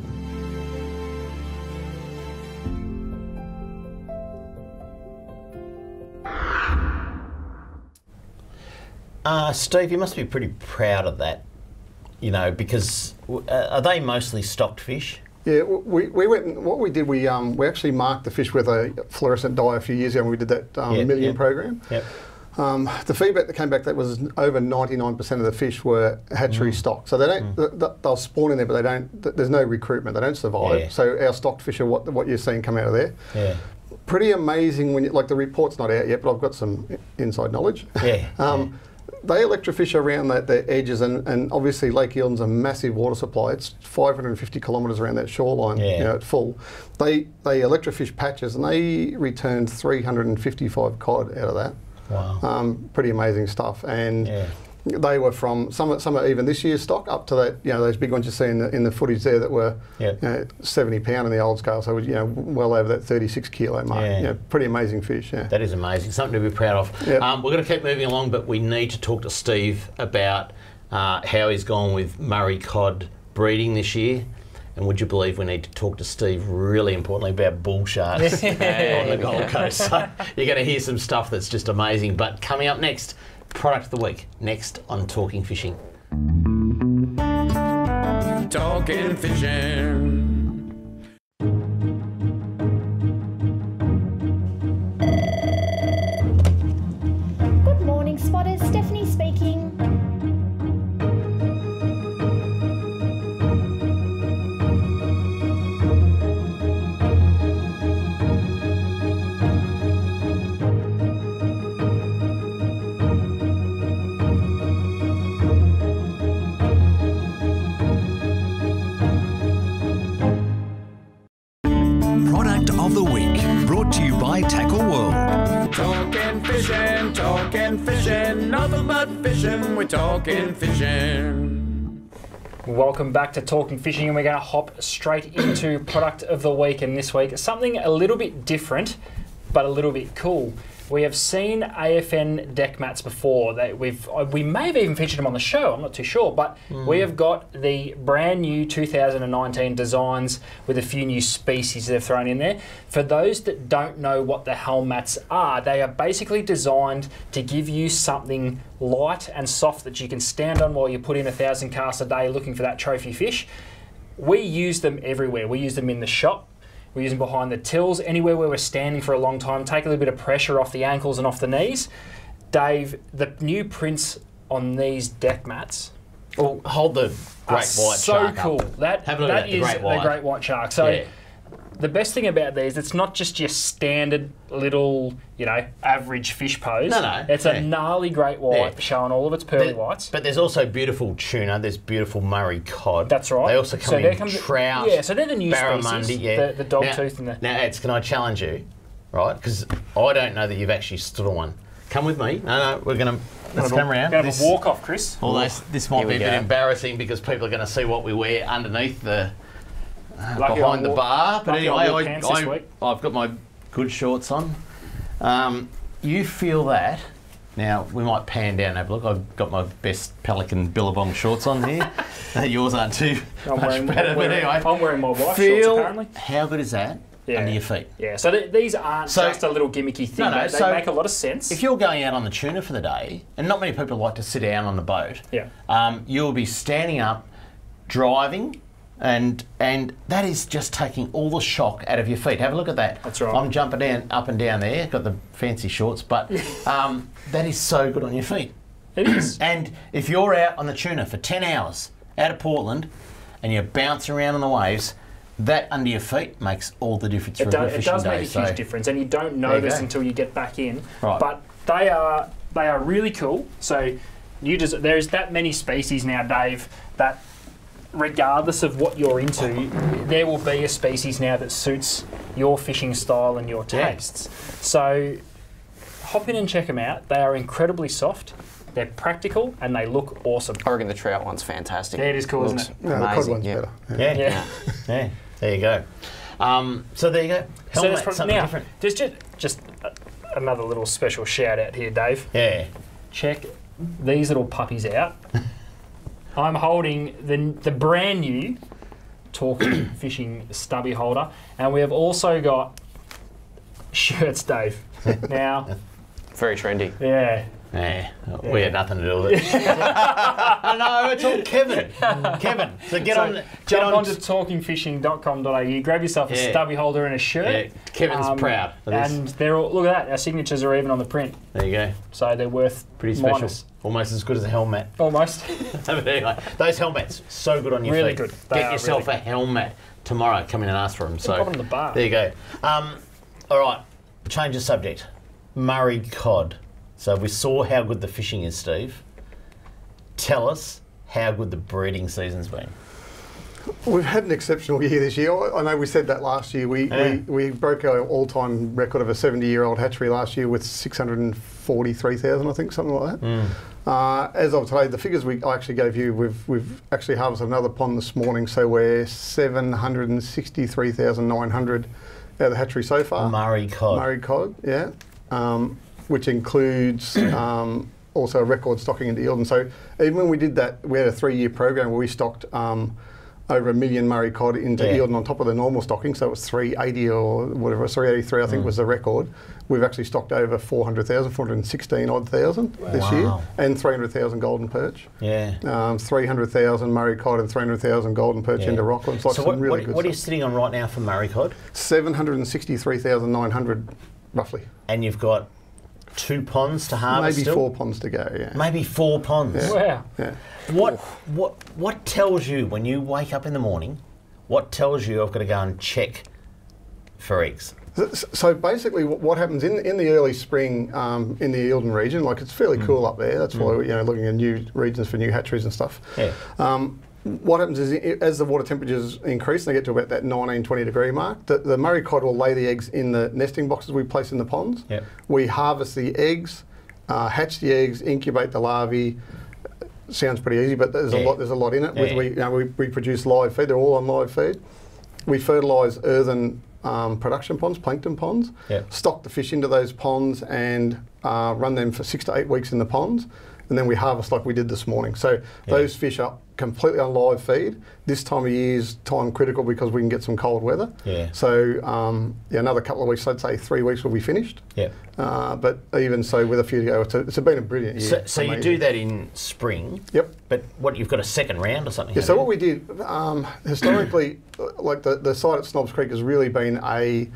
[SPEAKER 2] Steve, you must be pretty proud of that, you know, because are they mostly stocked fish?
[SPEAKER 5] Yeah, we went and what we did, we actually marked the fish with a fluorescent dye a few years ago, and we did that million program. Yep. The feedback that came back, that was over 99% of the fish were hatchery stock. So they don't, they'll spawn in there, but they don't, there's no recruitment, they don't survive. Yeah. So our stocked fish are what you're seeing come out of there. Yeah. Pretty amazing when you, like, the report's not out yet, but I've got some inside knowledge. Yeah. They electrofish around the edges, and obviously Lake Eildon's a massive water supply. It's 550 kilometres around that shoreline, you know, at full. They electrofish patches, and they returned 355 cod out of that. Wow. Pretty amazing stuff. And they were from some are even this year's stock up to that, you know, those big ones you see in the footage there that were you know, 70 pound in the old scale, so you know, well over that 36 kilo mark. You know, pretty amazing fish. Yeah, that
[SPEAKER 2] is amazing, something to be proud of. We're going to keep moving along, but we need to talk to Steve about how he's gone with Murray Cod breeding this year. And would you believe we need to talk to Steve, really importantly, about bull sharks on the Gold Coast. So you're going to hear some stuff that's just amazing. But coming up next, product of the week, next on Talking Fishing.
[SPEAKER 1] Talking Fishing.
[SPEAKER 14] Good morning, spotters. Stephanie speaking.
[SPEAKER 1] talking fishing.
[SPEAKER 3] Welcome back to Talking Fishing, and we're going to hop straight into product of the week. And this week, something a little bit different, but a little bit cool. We have seen AFN deck mats before. We may have even featured them on the show, I'm not too sure, but we have got the brand new 2019 designs with a few new species they've thrown in there. For those that don't know what the Helm mats are, they are basically designed to give you something light and soft that you can stand on while you put in 1,000 casts a day looking for that trophy fish. We use them everywhere. We use them in the shop. We use them behind the tills, anywhere where we're standing for a long time, take a little bit of pressure off the ankles and off the knees. Dave, the new prints on these deck mats.
[SPEAKER 2] Well, hold the great white shark
[SPEAKER 3] so cool.
[SPEAKER 2] Up. Have a look at
[SPEAKER 3] that is the great white shark. So the best thing about these, it's not just your standard little, average fish pose.
[SPEAKER 2] No.
[SPEAKER 3] It's a gnarly great white showing all of its pearly whites.
[SPEAKER 2] But there's also beautiful tuna. There's beautiful Murray Cod.
[SPEAKER 3] That's right.
[SPEAKER 2] They also come in trout.
[SPEAKER 3] Yeah, so they're the new
[SPEAKER 2] barramundi,
[SPEAKER 3] species. The dog tooth and the...
[SPEAKER 2] Now, Eds, can I challenge you, right? Because I don't know that you've actually stood on one. Come with me. No, we're going to... Let's come around.
[SPEAKER 3] Have a walk off, Chris.
[SPEAKER 2] Although this might be a bit embarrassing because people are going to see what we wear underneath the... behind the bar, but anyway, I've got my good shorts on. You feel that? Now we might pan down and have a look. I've got my best Pelican Billabong shorts on here. Yours aren't too much better, but anyway.
[SPEAKER 3] I'm wearing my wife's shorts apparently.
[SPEAKER 2] How good is that under your feet?
[SPEAKER 3] Yeah, so these aren't just a little gimmicky thing.
[SPEAKER 2] No,
[SPEAKER 3] they make a lot of sense.
[SPEAKER 2] If you're going out on the tuna for the day, and not many people like to sit down on the boat, you'll be standing up, driving. And that is just taking all the shock out of your feet. Have a look at that.
[SPEAKER 3] That's right.
[SPEAKER 2] I'm jumping up and down there. Got the fancy shorts, but that is so good on your feet.
[SPEAKER 3] It is.
[SPEAKER 2] And if you're out on the tuna for 10 hours out of Portland and you're bouncing around on the waves, that under your feet makes all the difference for a good fishing day.
[SPEAKER 3] It does make a huge difference, and you don't know this until you get back in.
[SPEAKER 2] Right.
[SPEAKER 3] But they are really cool. So there's that many species now, Dave, that regardless of what you're into, there will be a species now that suits your fishing style and your tastes. So hop in and check them out. They are incredibly soft, they're practical, and they look awesome.
[SPEAKER 4] I reckon the trout one's fantastic.
[SPEAKER 3] Yeah, it is cool, isn't it?
[SPEAKER 5] No, the cod one's better.
[SPEAKER 2] Yeah. There you go. So there you go. Helmet, something different.
[SPEAKER 3] Just another little special shout out here, Dave.
[SPEAKER 2] Yeah.
[SPEAKER 3] Check these little puppies out. I'm holding the brand new Talking Fishing stubby holder, and we have also got shirts, Dave. Now,
[SPEAKER 4] very trendy.
[SPEAKER 3] Yeah.
[SPEAKER 2] We had nothing to do with it. No, it's all Kevin. Kevin. So
[SPEAKER 3] jump onto talkingfishing.com.au, grab yourself a stubby holder and a shirt.
[SPEAKER 2] Yeah, Kevin's proud of this.
[SPEAKER 3] And they're all, look at that, our signatures are even on the print.
[SPEAKER 2] There you go.
[SPEAKER 3] So they're worth
[SPEAKER 2] pretty special. Almost as good as a helmet.
[SPEAKER 3] Almost.
[SPEAKER 2] But anyway, those helmets, so good on your feet.
[SPEAKER 3] Really good.
[SPEAKER 2] Get yourself a helmet tomorrow. Come in and ask for them. So
[SPEAKER 3] on the bar.
[SPEAKER 2] There you go. All right, change the subject. Murray Cod. So we saw how good the fishing is, Steve. Tell us how good the breeding season's been.
[SPEAKER 5] We've had an exceptional year this year. I know we said that last year. We broke our all-time record of a 70-year-old hatchery last year with 643,000, I think, something like that. As of today, the figures I actually gave you, we've actually harvested another pond this morning, so we're 763,900 out of the hatchery so far.
[SPEAKER 2] Murray Cod.
[SPEAKER 5] Murray Cod, yeah. Which includes also a record stocking into Eildon. So even when we did that, we had a 3-year program where we stocked over 1 million Murray Cod into Eildon on top of the normal stocking. So it was 380 or whatever, 383 I think was the record. We've actually stocked over 400,000, 416 odd thousand this year, and 300,000 golden perch. 300,000 Murray Cod and 300,000 golden perch into Rockland.
[SPEAKER 2] So what are you sitting on right now for Murray Cod?
[SPEAKER 5] 763,900 roughly.
[SPEAKER 2] And you've got 2 ponds to harvest.
[SPEAKER 5] Maybe 4 ponds to go. Yeah.
[SPEAKER 2] Maybe 4 ponds.
[SPEAKER 3] Yeah.
[SPEAKER 5] Yeah.
[SPEAKER 2] What tells you when you wake up in the morning? What tells you I've got to go and check for eggs?
[SPEAKER 5] So basically, what happens in the early spring in the Eildon region, like it's fairly cool up there. That's why looking at new regions for new hatcheries and stuff.
[SPEAKER 2] Yeah.
[SPEAKER 5] What happens is, as the water temperatures increase, and they get to about that 19, 20 degree mark, the Murray Cod will lay the eggs in the nesting boxes we place in the ponds.
[SPEAKER 2] Yep.
[SPEAKER 5] We harvest the eggs, hatch the eggs, incubate the larvae, sounds pretty easy, but there's a lot in it. We produce live feed. They're all on live feed. We fertilise earthen production ponds, plankton ponds. Stock the fish into those ponds and run them for 6 to 8 weeks in the ponds, and then we harvest like we did this morning. So those fish are completely on live feed. This time of year is time critical because we can get some cold weather. So another couple of weeks, I'd say 3 weeks will be finished. But even so, with a few to go, it's been a brilliant year.
[SPEAKER 2] So you do that in spring. But what, you've got a second round or something?
[SPEAKER 5] So what we did historically, like the site at Snobs Creek has really been a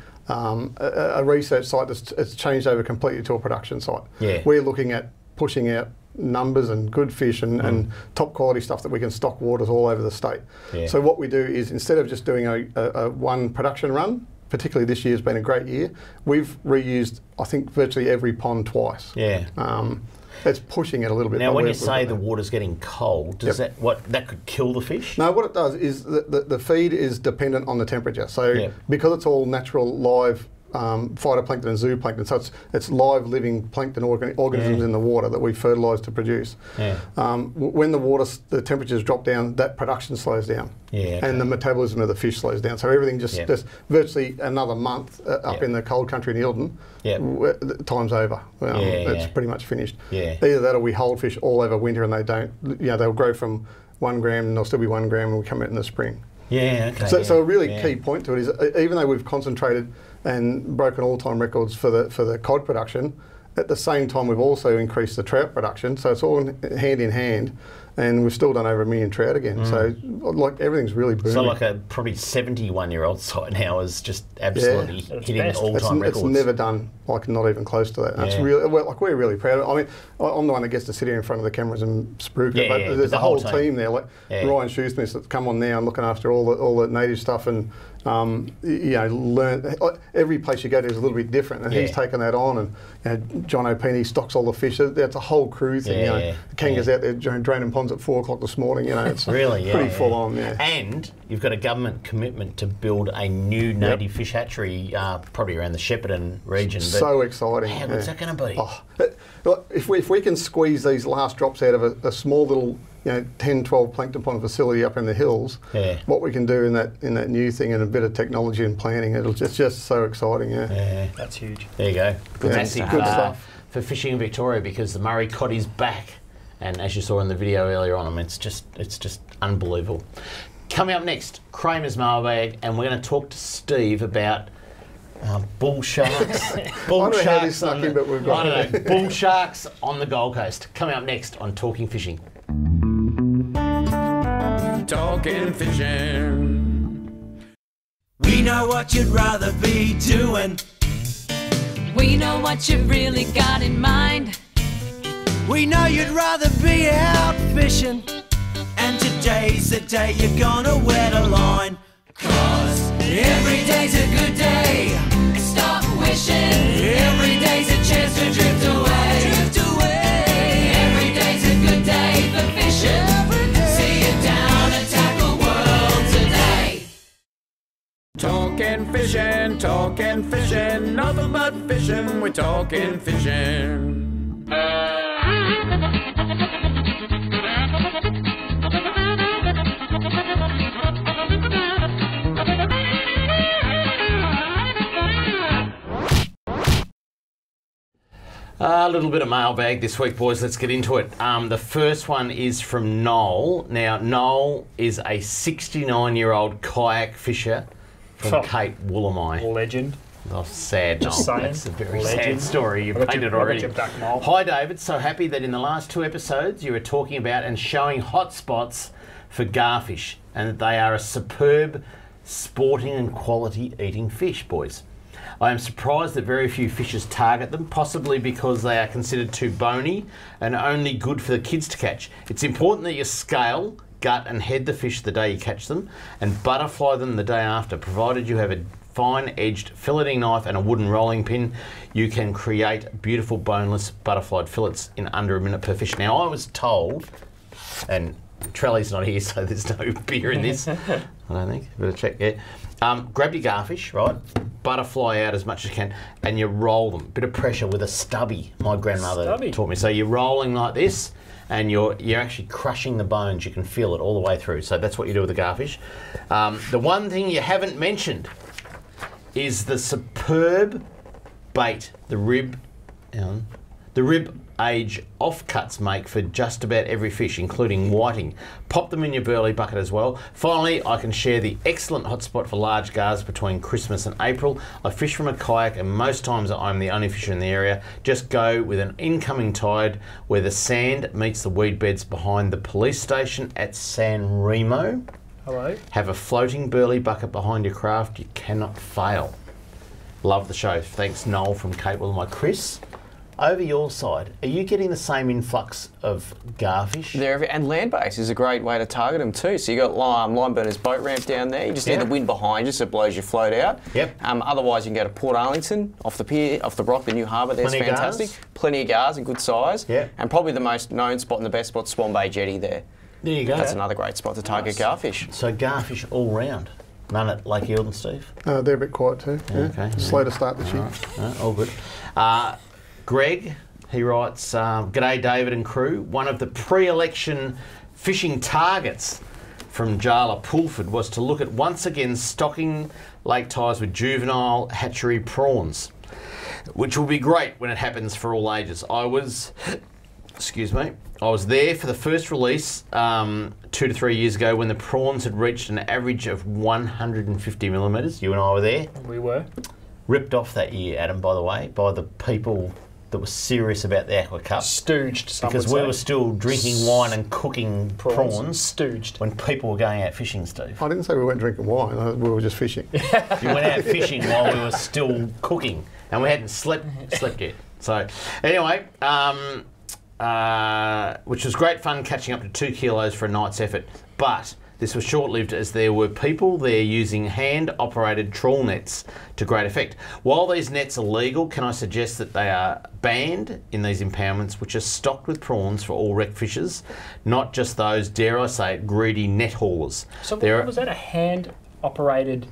[SPEAKER 5] research site that's changed over completely to a production site. We're looking at pushing out numbers and good fish and top quality stuff that we can stock waters all over the state. So what we do is, instead of just doing a one production run, particularly this year's been a great year, we've reused, I think, virtually every pond twice. It's pushing it a little bit.
[SPEAKER 2] Now, when you say the water's getting cold, does that could kill the fish?
[SPEAKER 5] No, what it does is the feed is dependent on the temperature. So because it's all natural live phytoplankton and zooplankton, so it's live living plankton organisms in the water that we fertilise to produce. When the temperatures drop down, that production slows down, and the metabolism of the fish slows down. So everything just virtually another month up in the cold country in Eildon, time's over. It's pretty much finished. Either that or we hold fish all over winter and they don't. They'll grow from 1 gram and they'll still be 1 gram when we come out in the spring. So a really key point to it is, even though we've concentrated and broken all-time records for the cod production, at the same time we've also increased the trout production, so it's all hand in hand, and we've still done over 1 million trout again. So like everything's really booming.
[SPEAKER 2] So like a probably 71-year-old site now is just absolutely hitting all-time records.
[SPEAKER 5] It's never done, like, not even close to that. That's really, like, we're really proud of it. I mean, I'm the one that gets to sit here in front of the cameras and spruik it, but there's a whole team there, like Ryan Shoesmith that's come on now and looking after all the native stuff, and learn. Every place you go to is a little bit different, and he's taken that on. And John O'Peany stocks all the fish. That's a whole crew thing. The Kangas out there draining ponds at 4 o'clock this morning. It's
[SPEAKER 2] really
[SPEAKER 5] pretty full on.
[SPEAKER 2] And you've got a government commitment to build a new native fish hatchery, probably around the Shepparton region.
[SPEAKER 5] So exciting!
[SPEAKER 2] How good's that going to be?
[SPEAKER 5] If we can squeeze these last drops out of a small little 10, 12 plankton pond facility up in the hills, what we can do in that new thing, and a bit of technology and planning, it's just so exciting.
[SPEAKER 3] That's huge.
[SPEAKER 2] There you go. Good
[SPEAKER 5] stuff
[SPEAKER 2] for fishing in Victoria, because the Murray Cod is back, and as you saw in the video earlier on, I mean, it's just unbelievable. Coming up next, Kramer's Mailbag, and we're going to talk to Steve about bull sharks. Bull sharks on bull sharks on the Gold Coast. Coming up next on Talking Fishing.
[SPEAKER 1] Talking fishing.
[SPEAKER 8] We know what you'd rather be doing.
[SPEAKER 9] We know what you've really got in mind.
[SPEAKER 8] We know you'd rather be out fishing. And today's the day you're gonna wet a line. 'Cause every day's a good day.
[SPEAKER 9] Stop wishing. Every day's a chance to drift away.
[SPEAKER 8] Drift away.
[SPEAKER 9] Every day's a good day for fishing. See it down and tackle world today.
[SPEAKER 1] Talking fishing, nothing but fishing. We're talking fishing.
[SPEAKER 2] A little bit of mailbag this week, boys. Let's get into it. The first one is from Noel. Now, Noel is a 69-year-old kayak fisher from Cape Woolamai.
[SPEAKER 3] Legend.
[SPEAKER 2] Oh, sad, Noel.
[SPEAKER 3] Just saying.
[SPEAKER 2] That's a very sad story. You painted already. Hi, David. So happy that in the last 2 episodes you were talking about and showing hot spots for garfish, and that they are a superb sporting and quality eating fish, boys. I am surprised that very few fishers target them, possibly because they are considered too bony and only good for the kids to catch. It's important that you scale, gut and head the fish the day you catch them, and butterfly them the day after. Provided you have a fine-edged filleting knife and a wooden rolling pin, you can create beautiful boneless butterflied fillets in under a minute per fish. Now, I was told, and Trelly's not here, so there's no beer in this, I don't think. Better check, grab your garfish, right? Butterfly out as much as you can, and you roll them. Bit of pressure with a stubby, my grandmother taught me. So you're rolling like this, and you're actually crushing the bones. You can feel it all the way through. So that's what you do with the garfish. The one thing you haven't mentioned is the superb bait, the rib age offcuts make for just about every fish, including whiting. Pop them in your burley bucket as well. Finally, I can share the excellent hotspot for large gars between Christmas and April. I fish from a kayak, and most times I'm the only fisher in the area. Just go with an incoming tide where the sand meets the weed beds behind the police station at San Remo.
[SPEAKER 3] Hello.
[SPEAKER 2] Have a floating burley bucket behind your craft. You cannot fail. Love the show. Thanks, Noel from Cape Willamette. Chris, over your side, are you getting the same influx of garfish?
[SPEAKER 4] And land-based is a great way to target them too. So you got Lime Burner's boat ramp down there. You just need the wind behind you so it blows your float out.
[SPEAKER 2] Yep.
[SPEAKER 4] Otherwise, you can go to Port Arlington, off the pier, off the Rock, the new harbour. There's fantastic. Plenty of gars and good size.
[SPEAKER 2] Yep.
[SPEAKER 4] And probably the most known spot and the best spot, Swan Bay Jetty there.
[SPEAKER 2] There you go.
[SPEAKER 4] That's another great spot to target garfish.
[SPEAKER 2] So garfish all round. None at Lake Eildon, Steve?
[SPEAKER 5] They're a bit quiet too. Yeah.
[SPEAKER 2] Okay.
[SPEAKER 5] Slow to start this year.
[SPEAKER 2] All good. Greg, he writes, G'day David and crew. One of the pre-election fishing targets from Jala Pulford was to look at once again stocking lake ties with juvenile hatchery prawns, which will be great when it happens for all ages. I was there for the first release 2 to 3 years ago when the prawns had reached an average of 150 millimetres. You and I were there.
[SPEAKER 3] We were.
[SPEAKER 2] Ripped off that year, Adam, by the way, by the people that were serious about the Aqua Cup.
[SPEAKER 3] Stooged, some
[SPEAKER 2] because we were still drinking wine and cooking prawns.
[SPEAKER 3] Stooged.
[SPEAKER 2] When people were going out fishing, Steve.
[SPEAKER 5] I didn't say we weren't drinking wine. We were just fishing.
[SPEAKER 2] You went out fishing while we were still cooking, and we hadn't slept yet. So, anyway, which was great fun catching up to 2 kilos for a night's effort. But this was short-lived as there were people there using hand-operated trawl nets to great effect. While these nets are legal, can I suggest that they are banned in these impoundments, which are stocked with prawns for all wreck fishers, not just those, dare I say it, greedy net haulers.
[SPEAKER 3] So was that a hand-operated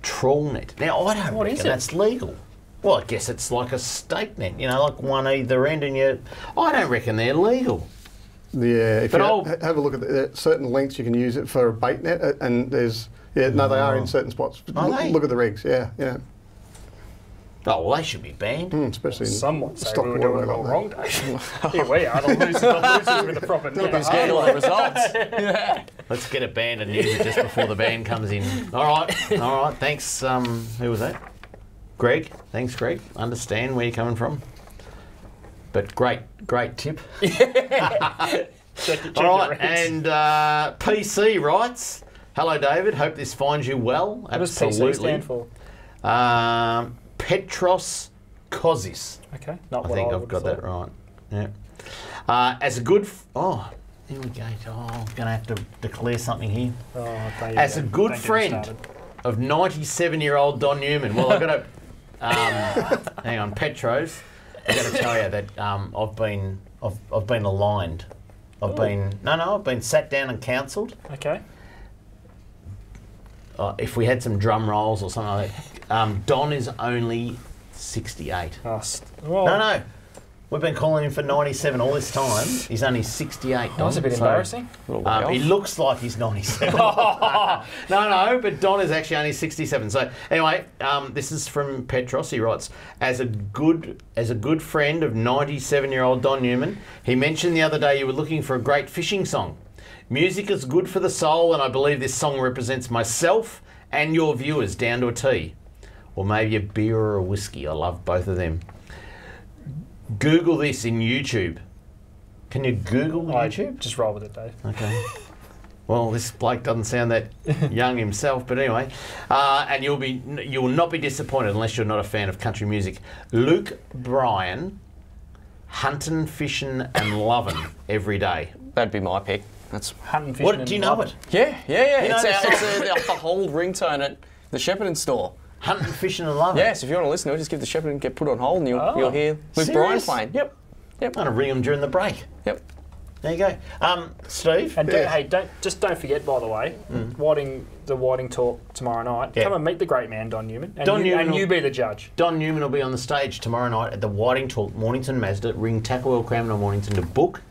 [SPEAKER 2] trawl net? Now, I don't reckon that's legal. Well, I guess it's like a stake net, like one either end, and I don't reckon they're legal.
[SPEAKER 5] Yeah, if you have a look at certain lengths, you can use it for a bait net, and there's they are in certain spots. Look at the rigs, yeah.
[SPEAKER 2] Oh, well, they should be banned.
[SPEAKER 5] Especially in
[SPEAKER 3] somewhat say
[SPEAKER 5] stock
[SPEAKER 3] we were doing it all wrong, Dave. Here we are, the losers with the proper net.
[SPEAKER 4] Who's getting all the results?
[SPEAKER 2] Let's get it banned and use it just before the ban comes in. All right, thanks. Who was that? Greg. Thanks, Greg. Understand where you're coming from. But great tip. All right, and PC writes, hello, David. Hope this finds you well.
[SPEAKER 3] What does PC stand for?
[SPEAKER 2] Petros Kozis.
[SPEAKER 3] Okay,
[SPEAKER 2] I think I've got that right. Yeah. As a good... here we go. I'm going to have to declare something here. As a good friend of 97-year-old Don Newman. Well, I've got to... hang on, Petros. I've got to tell you that I've been aligned. I've been sat down and counselled.
[SPEAKER 3] Okay.
[SPEAKER 2] If we had some drum rolls or something like that. Don is only 68. No. We've been calling him for 97 all this time. He's only 68.
[SPEAKER 3] That's a bit embarrassing.
[SPEAKER 2] He looks like he's 97. No, but Don is actually only 67. So anyway, this is from Petros. He writes, as a good friend of 97-year-old Don Newman, he mentioned the other day you were looking for a great fishing song. Music is good for the soul, and I believe this song represents myself and your viewers down to a T. Or maybe a beer or a whiskey. I love both of them. Google this in YouTube. Can you Google YouTube?
[SPEAKER 3] Just roll with it, Dave.
[SPEAKER 2] Okay. Well, this bloke doesn't sound that young himself, but anyway. And you will not be disappointed unless you're not a fan of country music. Luke Bryan, huntin', fishin' and lovin' every day.
[SPEAKER 4] That'd be my pick. That's
[SPEAKER 3] huntin', fishin'
[SPEAKER 2] do you know it?
[SPEAKER 4] Yeah. It's the whole ringtone at the Shepparton store.
[SPEAKER 2] Hunting, fishing and loving.
[SPEAKER 4] Yes, if you want to listen to it, just give the Shepparton and get put on hold and you'll hear Luke Bryan playing. Yep.
[SPEAKER 2] I'm going to ring him during the break.
[SPEAKER 4] Yep.
[SPEAKER 2] There you go. Steve?
[SPEAKER 3] And don't forget, by the way, the Whiting talk tomorrow night.
[SPEAKER 2] Yeah.
[SPEAKER 3] Come and meet the great man, Don Newman. And you be the judge.
[SPEAKER 2] Don Newman will be on the stage tomorrow night at the Whiting talk, Mornington Mazda. Ring Tackle Cramner Mornington to book.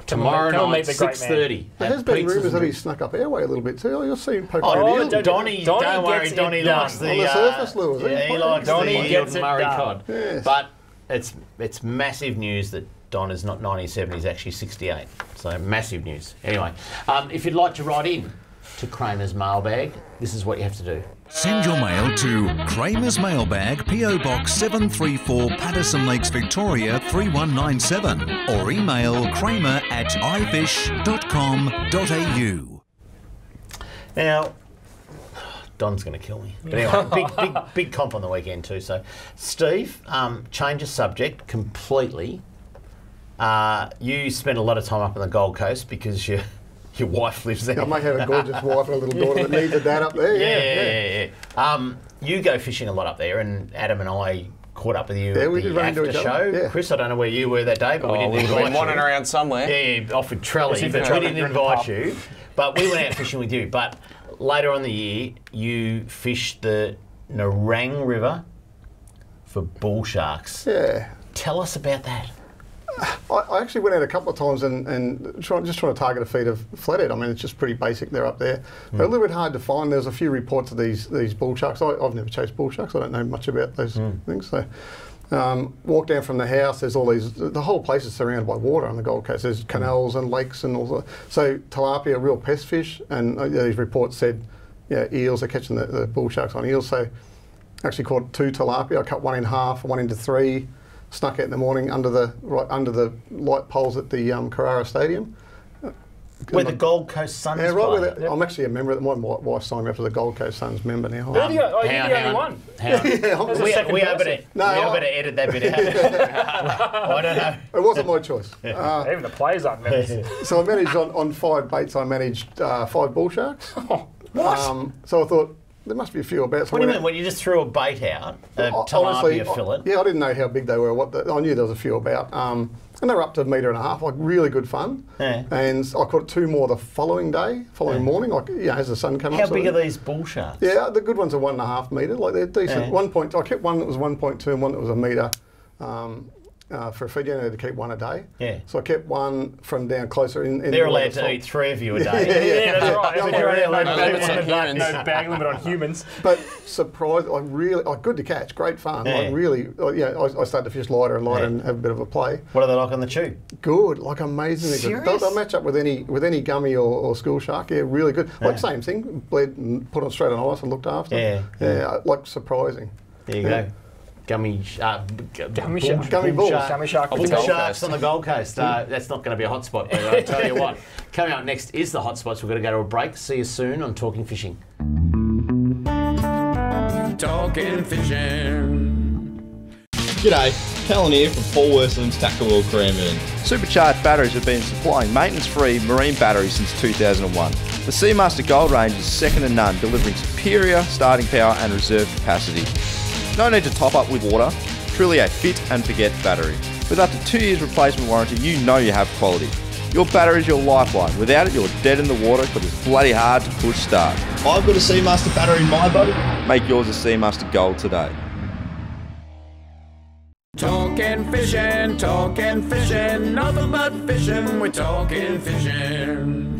[SPEAKER 2] Tomorrow
[SPEAKER 3] Come and
[SPEAKER 2] night,
[SPEAKER 3] meet the great man.
[SPEAKER 2] 6:30.
[SPEAKER 5] There has been rumours that he snuck up our way a little bit too. You'll see him poking
[SPEAKER 2] Oh,
[SPEAKER 5] at
[SPEAKER 2] Donnie, don't worry,
[SPEAKER 3] gets it
[SPEAKER 2] Donnie
[SPEAKER 3] done.
[SPEAKER 2] likes the
[SPEAKER 5] On the surface lures,
[SPEAKER 2] yeah, he likes
[SPEAKER 3] Donnie
[SPEAKER 2] the
[SPEAKER 3] gets it
[SPEAKER 2] Murray
[SPEAKER 3] done.
[SPEAKER 2] Cod.
[SPEAKER 5] Yes.
[SPEAKER 2] But it's massive news that Don is not 97, he's actually 68. So massive news. Anyway, if you'd like to write in to Kramer's Mailbag, this is what you have to do.
[SPEAKER 6] Send your mail to Kramer's Mailbag, PO Box 734, Patterson Lakes, Victoria 3197, or email kramer@ifish.com.au.
[SPEAKER 2] Now, Don's going to kill me. But anyway, big comp on the weekend too. So, Steve, change of subject completely. You spend a lot of time up on the Gold Coast because your wife lives there.
[SPEAKER 5] I may have a gorgeous wife and a little daughter that needs a dad up there. Yeah.
[SPEAKER 2] You go fishing a lot up there, and Adam and I caught up with you at
[SPEAKER 5] we did
[SPEAKER 2] the
[SPEAKER 5] run into
[SPEAKER 2] after
[SPEAKER 5] each
[SPEAKER 2] show.
[SPEAKER 5] other. Yeah.
[SPEAKER 2] Chris, I don't know where you were that day, but we didn't
[SPEAKER 4] We've
[SPEAKER 2] invite
[SPEAKER 4] been
[SPEAKER 2] you.
[SPEAKER 4] wandering around somewhere.
[SPEAKER 2] Yeah, off with Trelly, but we didn't invite you. But we went out fishing with you. But later on in the year, you fished the Narang River for bull sharks.
[SPEAKER 5] Yeah.
[SPEAKER 2] Tell us about that.
[SPEAKER 5] I actually went out a couple of times and just trying to target a feed of flathead. I mean, it's just pretty basic. They're up there. They're a little bit hard to find. There's a few reports of these bull sharks. I've never chased bull sharks. I don't know much about those things. So, walk down from the house. There's all these. The whole place is surrounded by water on the Gold Coast. There's canals and lakes and all that. So tilapia, real pest fish. And these reports said, eels are catching the bull sharks on eels. So, actually caught 2 tilapia. I cut one in half, one into 3. Snuck out in the morning under the light poles at the Carrara Stadium.
[SPEAKER 2] Where the Gold Coast Suns
[SPEAKER 5] right
[SPEAKER 2] play.
[SPEAKER 5] where I'm actually a member. My wife signed me up as a Gold Coast Suns member now.
[SPEAKER 3] You're the only one.
[SPEAKER 2] We are better edit that bit out. I don't know.
[SPEAKER 5] It wasn't my choice.
[SPEAKER 3] Even the players aren't members.
[SPEAKER 5] So I managed on 5 baits. I managed 5 bull sharks.
[SPEAKER 3] What?
[SPEAKER 5] So I thought, there must be a few about. So
[SPEAKER 2] What do you mean? When you just threw a bait out, a tilapia fillet?
[SPEAKER 5] I didn't know how big they were. I knew there was a few about. And they were up to 1.5 metres, like really good fun. Yeah. And I caught 2 more the following morning, like as the sun came up.
[SPEAKER 2] How big are these bull sharks?
[SPEAKER 5] Yeah, the good ones are 1.5 metre. Like they're decent. I kept one that was 1.2 and one that was 1 metre. For a feed, you only had to keep 1 a day. Yeah. So I kept one from down closer in
[SPEAKER 2] They're allowed to eat 3 of you a day.
[SPEAKER 3] Yeah, that's right.
[SPEAKER 2] No
[SPEAKER 3] bag limit on humans.
[SPEAKER 5] But surprised, good to catch, great fun. I started to fish lighter and lighter and have a bit of a play.
[SPEAKER 2] What are they like on the chew?
[SPEAKER 5] Good, like amazingly good. They'll match up with any gummy or school shark. Yeah, really good. Like same thing, bled and put on straight on ice and looked after. Yeah, like surprising.
[SPEAKER 2] There you go. Gummy sharks on the Gold Coast. That's not going to be a hot spot. I tell you what. Coming up next is the hot spots. We're going to go to a break. See you soon on Talking Fishing.
[SPEAKER 1] Talking Fishing.
[SPEAKER 15] G'day, Callan here from Paul Worslam's Tackle World Cranbourne.
[SPEAKER 16] Supercharged batteries have been supplying maintenance-free marine batteries since 2001. The Seamaster Gold range is second to none, delivering superior starting power and reserve capacity. No need to top up with water, truly a fit and forget battery. With up to 2 years replacement warranty, you know you have quality. Your battery is your lifeline. Without it, you're dead in the water because it's bloody hard to push start.
[SPEAKER 15] I've got a Seamaster battery in my boat.
[SPEAKER 16] Make yours a Seamaster Gold today.
[SPEAKER 1] Talking fishing, nothing but fishing, we're talking fishing.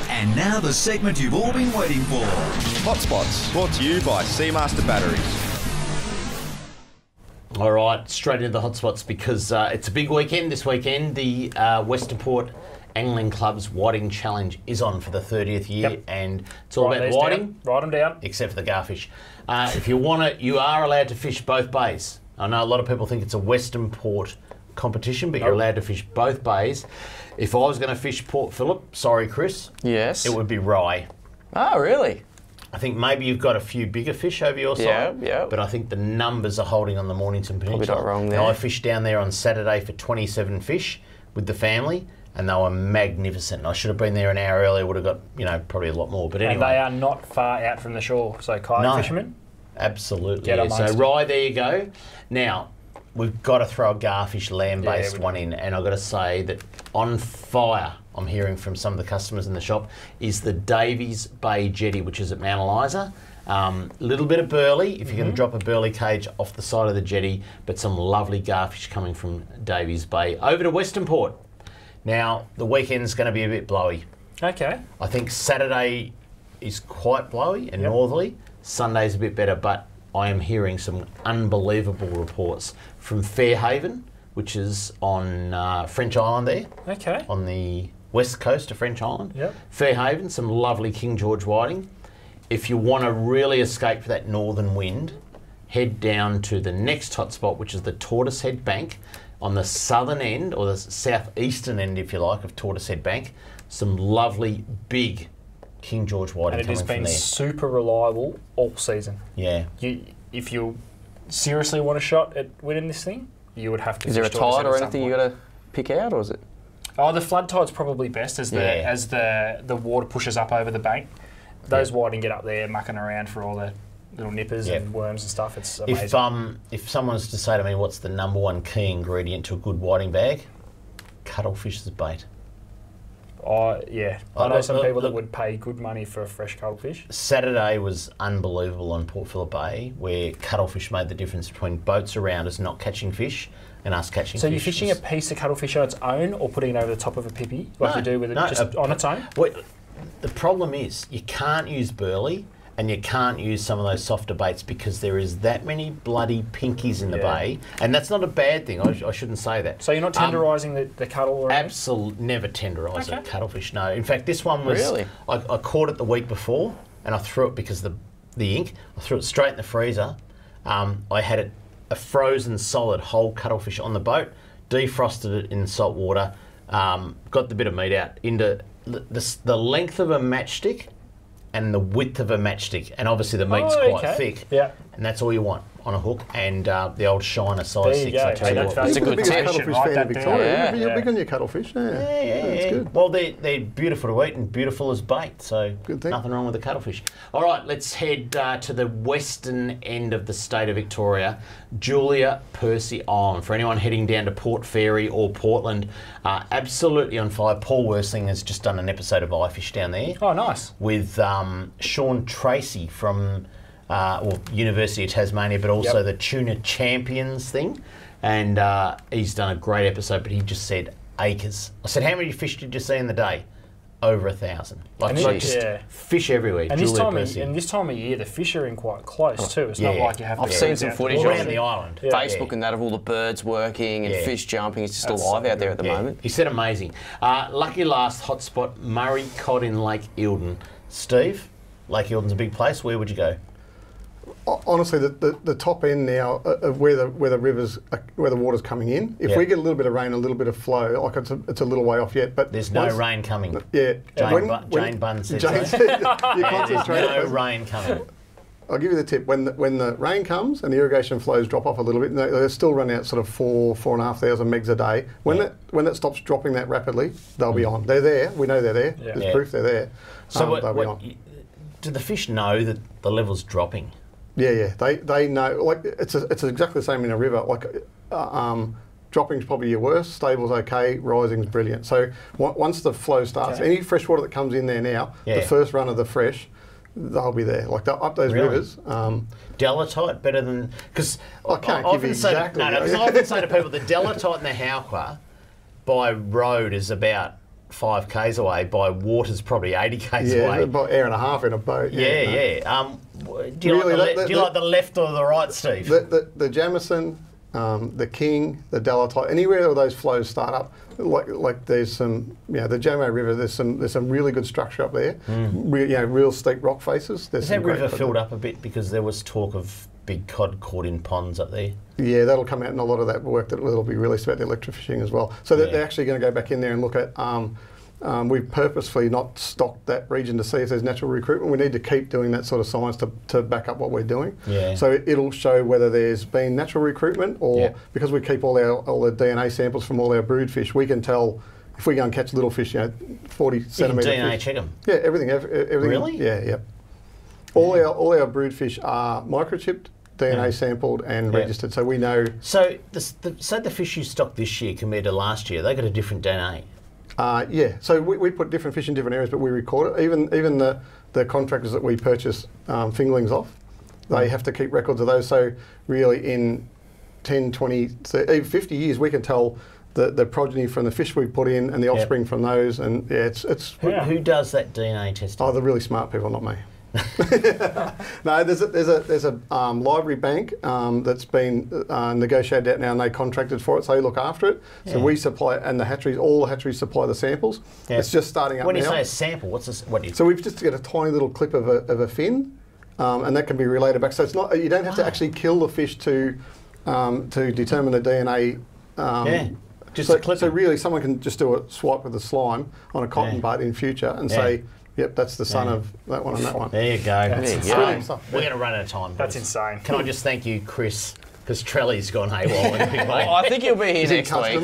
[SPEAKER 6] And now the segment you've all been waiting for.
[SPEAKER 16] Hotspots, brought to you by Seamaster Batteries.
[SPEAKER 2] All right, straight into the hotspots because it's a big weekend this weekend. The Western Port Angling Club's Whiting Challenge is on for the 30th year, and it's all about whiting.
[SPEAKER 3] Write them down.
[SPEAKER 2] Except for the garfish. If you want it, you are allowed to fish both bays. I know a lot of people think it's a Western Port competition, but you're allowed to fish both bays. If I was going to fish Port Phillip, sorry Chris,
[SPEAKER 4] yes,
[SPEAKER 2] it would be Rye.
[SPEAKER 4] Oh, really?
[SPEAKER 2] I think maybe you've got a few bigger fish over your side, but I think the numbers are holding on the Mornington Peninsula.
[SPEAKER 4] Probably not wrong there.
[SPEAKER 2] Now, I fished down there on Saturday for 27 fish with the family, and they were magnificent. I should have been there an hour earlier, would have got, probably a lot more. But anyway.
[SPEAKER 3] And they are not far out from the shore, so kayak fishermen?
[SPEAKER 2] Absolutely. Yeah. So Rye, there you go. Now, we've got to throw a garfish land-based one in, and I've got to say that on fire, I'm hearing from some of the customers in the shop, is the Davies Bay Jetty, which is at Mount Eliza. Little bit of burley, if you can drop a burley cage off the side of the jetty, but some lovely garfish coming from Davies Bay. Over to Western Port. Now, the weekend's going to be a bit blowy.
[SPEAKER 3] Okay.
[SPEAKER 2] I think Saturday is quite blowy and northerly. Sunday's a bit better, but I am hearing some unbelievable reports from Fairhaven, which is on French Island there.
[SPEAKER 3] Okay.
[SPEAKER 2] On the west coast of French Island.
[SPEAKER 3] Yep.
[SPEAKER 2] Fairhaven, some lovely King George whiting. If you want to really escape that northern wind, head down to the next hotspot, which is the Tortoise Head Bank, on the southern end, or the southeastern end, if you like, of Tortoise Head Bank. Some lovely, big King George whiting coming from there.
[SPEAKER 3] And it has been super reliable all season.
[SPEAKER 2] Yeah.
[SPEAKER 3] If you seriously want a shot at winning this thing, you would have to.
[SPEAKER 4] Is there a tide or anything you got to pick out, or is it?
[SPEAKER 3] Oh, the flood tide's probably best as the water pushes up over the bank. Those whiting get up there mucking around for all the little nippers and worms and stuff. It's amazing.
[SPEAKER 2] If someone was to say to me, what's the number one key ingredient to a good whiting bag? Cuttlefish as bait.
[SPEAKER 3] Yeah. I know some people that would pay good money for a fresh cuttlefish.
[SPEAKER 2] Saturday was unbelievable on Port Phillip Bay, where cuttlefish made the difference between boats around us not catching fish and us catching fish.
[SPEAKER 3] So you're fishing a piece of cuttlefish on its own, or putting it over the top of a pippy, like you do with it just on its own?
[SPEAKER 2] The problem is you can't use burley and you can't use some of those softer baits because there is that many bloody pinkies in the bay, and that's not a bad thing. I shouldn't say that.
[SPEAKER 3] So you're not tenderising the cuttle or anything?
[SPEAKER 2] Absolutely, never tenderise a cuttlefish, no. In fact, this one was... Really? I caught it the week before and I threw it because the ink, I threw it straight in the freezer. I had a frozen solid whole cuttlefish on the boat, defrosted it in salt water, got the bit of meat out into the length of a matchstick and the width of a matchstick, and obviously the meat's quite thick, and that's all you want on a hook, and the old Shiner size 6. I tell you what,
[SPEAKER 5] that's a good cuttlefish fan in Victoria. You're big on your cuttlefish,
[SPEAKER 2] That's good. Well, they're beautiful to eat and beautiful as bait, so nothing wrong with the cuttlefish. All right, let's head to the western end of the state of Victoria, Julia Percy Island. For anyone heading down to Port Fairy or Portland, absolutely on fire. Paul Worsling has just done an episode of iFish down there.
[SPEAKER 3] Oh, nice.
[SPEAKER 2] With Sean Tracy from University of Tasmania, but also the Tuna Champions thing. And he's done a great episode, but he just said acres. I said, how many fish did you see in the day? Over 1,000. Fish everywhere.
[SPEAKER 3] And this time of year, the fish are in quite close too. It's not like you have to...
[SPEAKER 4] I've seen some footage
[SPEAKER 2] around the island.
[SPEAKER 4] Facebook and that of all the birds working and fish jumping. It's just alive out there at the moment.
[SPEAKER 2] He said amazing. Lucky last hotspot, Murray Cod in Lake Eildon. Steve, Lake Eildon's a big place. Where would you go?
[SPEAKER 5] Honestly, the top end now of where the water's coming in. If we get a little bit of rain, a little bit of flow, like it's a little way off yet. But
[SPEAKER 2] there's no rain coming.
[SPEAKER 5] Yeah,
[SPEAKER 2] Jane Bunn said so.
[SPEAKER 5] There's
[SPEAKER 2] no rain coming.
[SPEAKER 5] I'll give you the tip. When the rain comes and the irrigation flows drop off a little bit, they're still running out sort of 4,500 megs a day. When it stops dropping that rapidly, they'll be on. They're there. We know they're there. There's proof they're there.
[SPEAKER 2] So
[SPEAKER 5] they'll be on.
[SPEAKER 2] Do the fish know that the level's dropping?
[SPEAKER 5] Yeah. They know. Like it's exactly the same in a river. Like dropping's probably your worst. Stable's okay. Rising's brilliant. So once the flow starts, any fresh water that comes in there now, the first run of the fresh, they'll be there. Like up those rivers.
[SPEAKER 2] Delatite better than, because
[SPEAKER 5] I can't give you exactly.
[SPEAKER 2] I often say to people the delatite and the howker by road is about 5 k's away. By water's probably 80 k's away.
[SPEAKER 5] About an hour and a half in a boat.
[SPEAKER 2] Do you like the left or the right, Steve?
[SPEAKER 5] The Jamison, the King, the Delatite, anywhere where those flows start up, like there's some, the Jamo River, there's some really good structure up there. Real steep rock faces.
[SPEAKER 2] Has that river filled up a bit because there was talk of big cod caught in ponds up there?
[SPEAKER 5] Yeah, that'll come out in a lot of that work that'll be released about the electrofishing as well. So they're actually going to go back in there and look at. We've purposefully not stocked that region to see if there's natural recruitment. We need to keep doing that sort of science to back up what we're doing.
[SPEAKER 2] Yeah.
[SPEAKER 5] So it'll show whether there's been natural recruitment or because we keep all the DNA samples from all our brood fish, we can tell if we go and catch little fish, 40 centimetre
[SPEAKER 2] DNA
[SPEAKER 5] fish.
[SPEAKER 2] check them?
[SPEAKER 5] Yeah, everything.
[SPEAKER 2] Really?
[SPEAKER 5] Yeah. All our brood fish are microchipped, DNA sampled and registered, so we know.
[SPEAKER 2] So the fish you stocked this year compared to last year, they got a different DNA.
[SPEAKER 5] Yeah, so we put different fish in different areas, but we record it. Even the contractors that we purchase fingerlings off, they have to keep records of those. So really in 10, 20, 30, even 50 years, we can tell the progeny from the fish we put in and the offspring from those. And yeah, it's
[SPEAKER 2] who does that DNA testing?
[SPEAKER 5] Oh, the really smart people, not me. No, there's a library bank that's been negotiated out now, and they contracted for it, so they look after it. So we supply, and all the hatcheries supply the samples. It's just starting up now.
[SPEAKER 2] When you say a sample, what's this? What do you?
[SPEAKER 5] So we've just got a tiny little clip of a fin, and that can be related back. So it's not, you don't have to actually kill the fish to determine the DNA.
[SPEAKER 2] Just a clip.
[SPEAKER 5] So really, someone can just do a swipe with the slime on a cotton bud in future and say, yep, that's the son of that one and that one.
[SPEAKER 2] There you go. We're going to run out of time.
[SPEAKER 3] That's insane.
[SPEAKER 2] Can I just thank you, Chris? Because Trelly's gone AWOL in a big way.
[SPEAKER 4] I think he'll be here next week.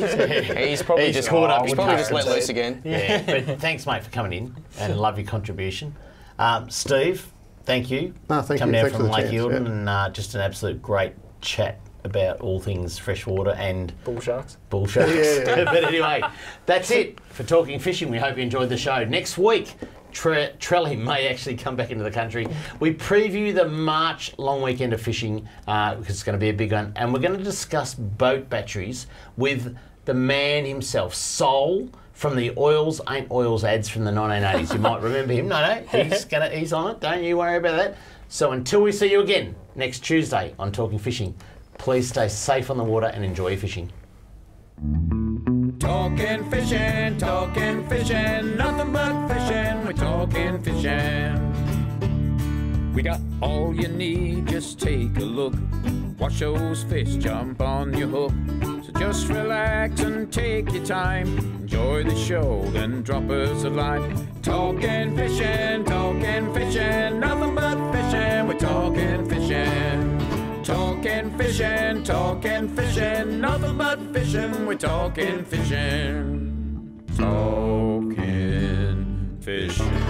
[SPEAKER 4] He's probably just caught up. He's probably just let loose again.
[SPEAKER 2] Yeah, but thanks, mate, for coming in and love your contribution. Steve, thank you.
[SPEAKER 5] No, thank
[SPEAKER 2] coming
[SPEAKER 5] you.
[SPEAKER 2] down from Lake Eildon, and just an absolute great chat about all things freshwater and
[SPEAKER 3] bull sharks.
[SPEAKER 2] Bull sharks. But anyway, that's it for Talking Fishing. We hope you enjoyed the show. Next week, Trelly may actually come back into the country. We preview the March long weekend of fishing because it's going to be a big one, and we're going to discuss boat batteries with the man himself, Sol, from the Oils Ain't Oils ads from the 1980s. You might remember him. No, he's on it. Don't you worry about that. So until we see you again next Tuesday on Talking Fishing, please stay safe on the water and enjoy your fishing.
[SPEAKER 1] Talking fishing, nothing but fishing, we're talking fishing. We got all you need, just take a look. Watch those fish jump on your hook. So just relax and take your time. Enjoy the show, then drop us a line. Talking fishing, nothing but fishing, we're talking fishing. Talking fishing, nothing but fishing, we're talking fishing. Talking fishing.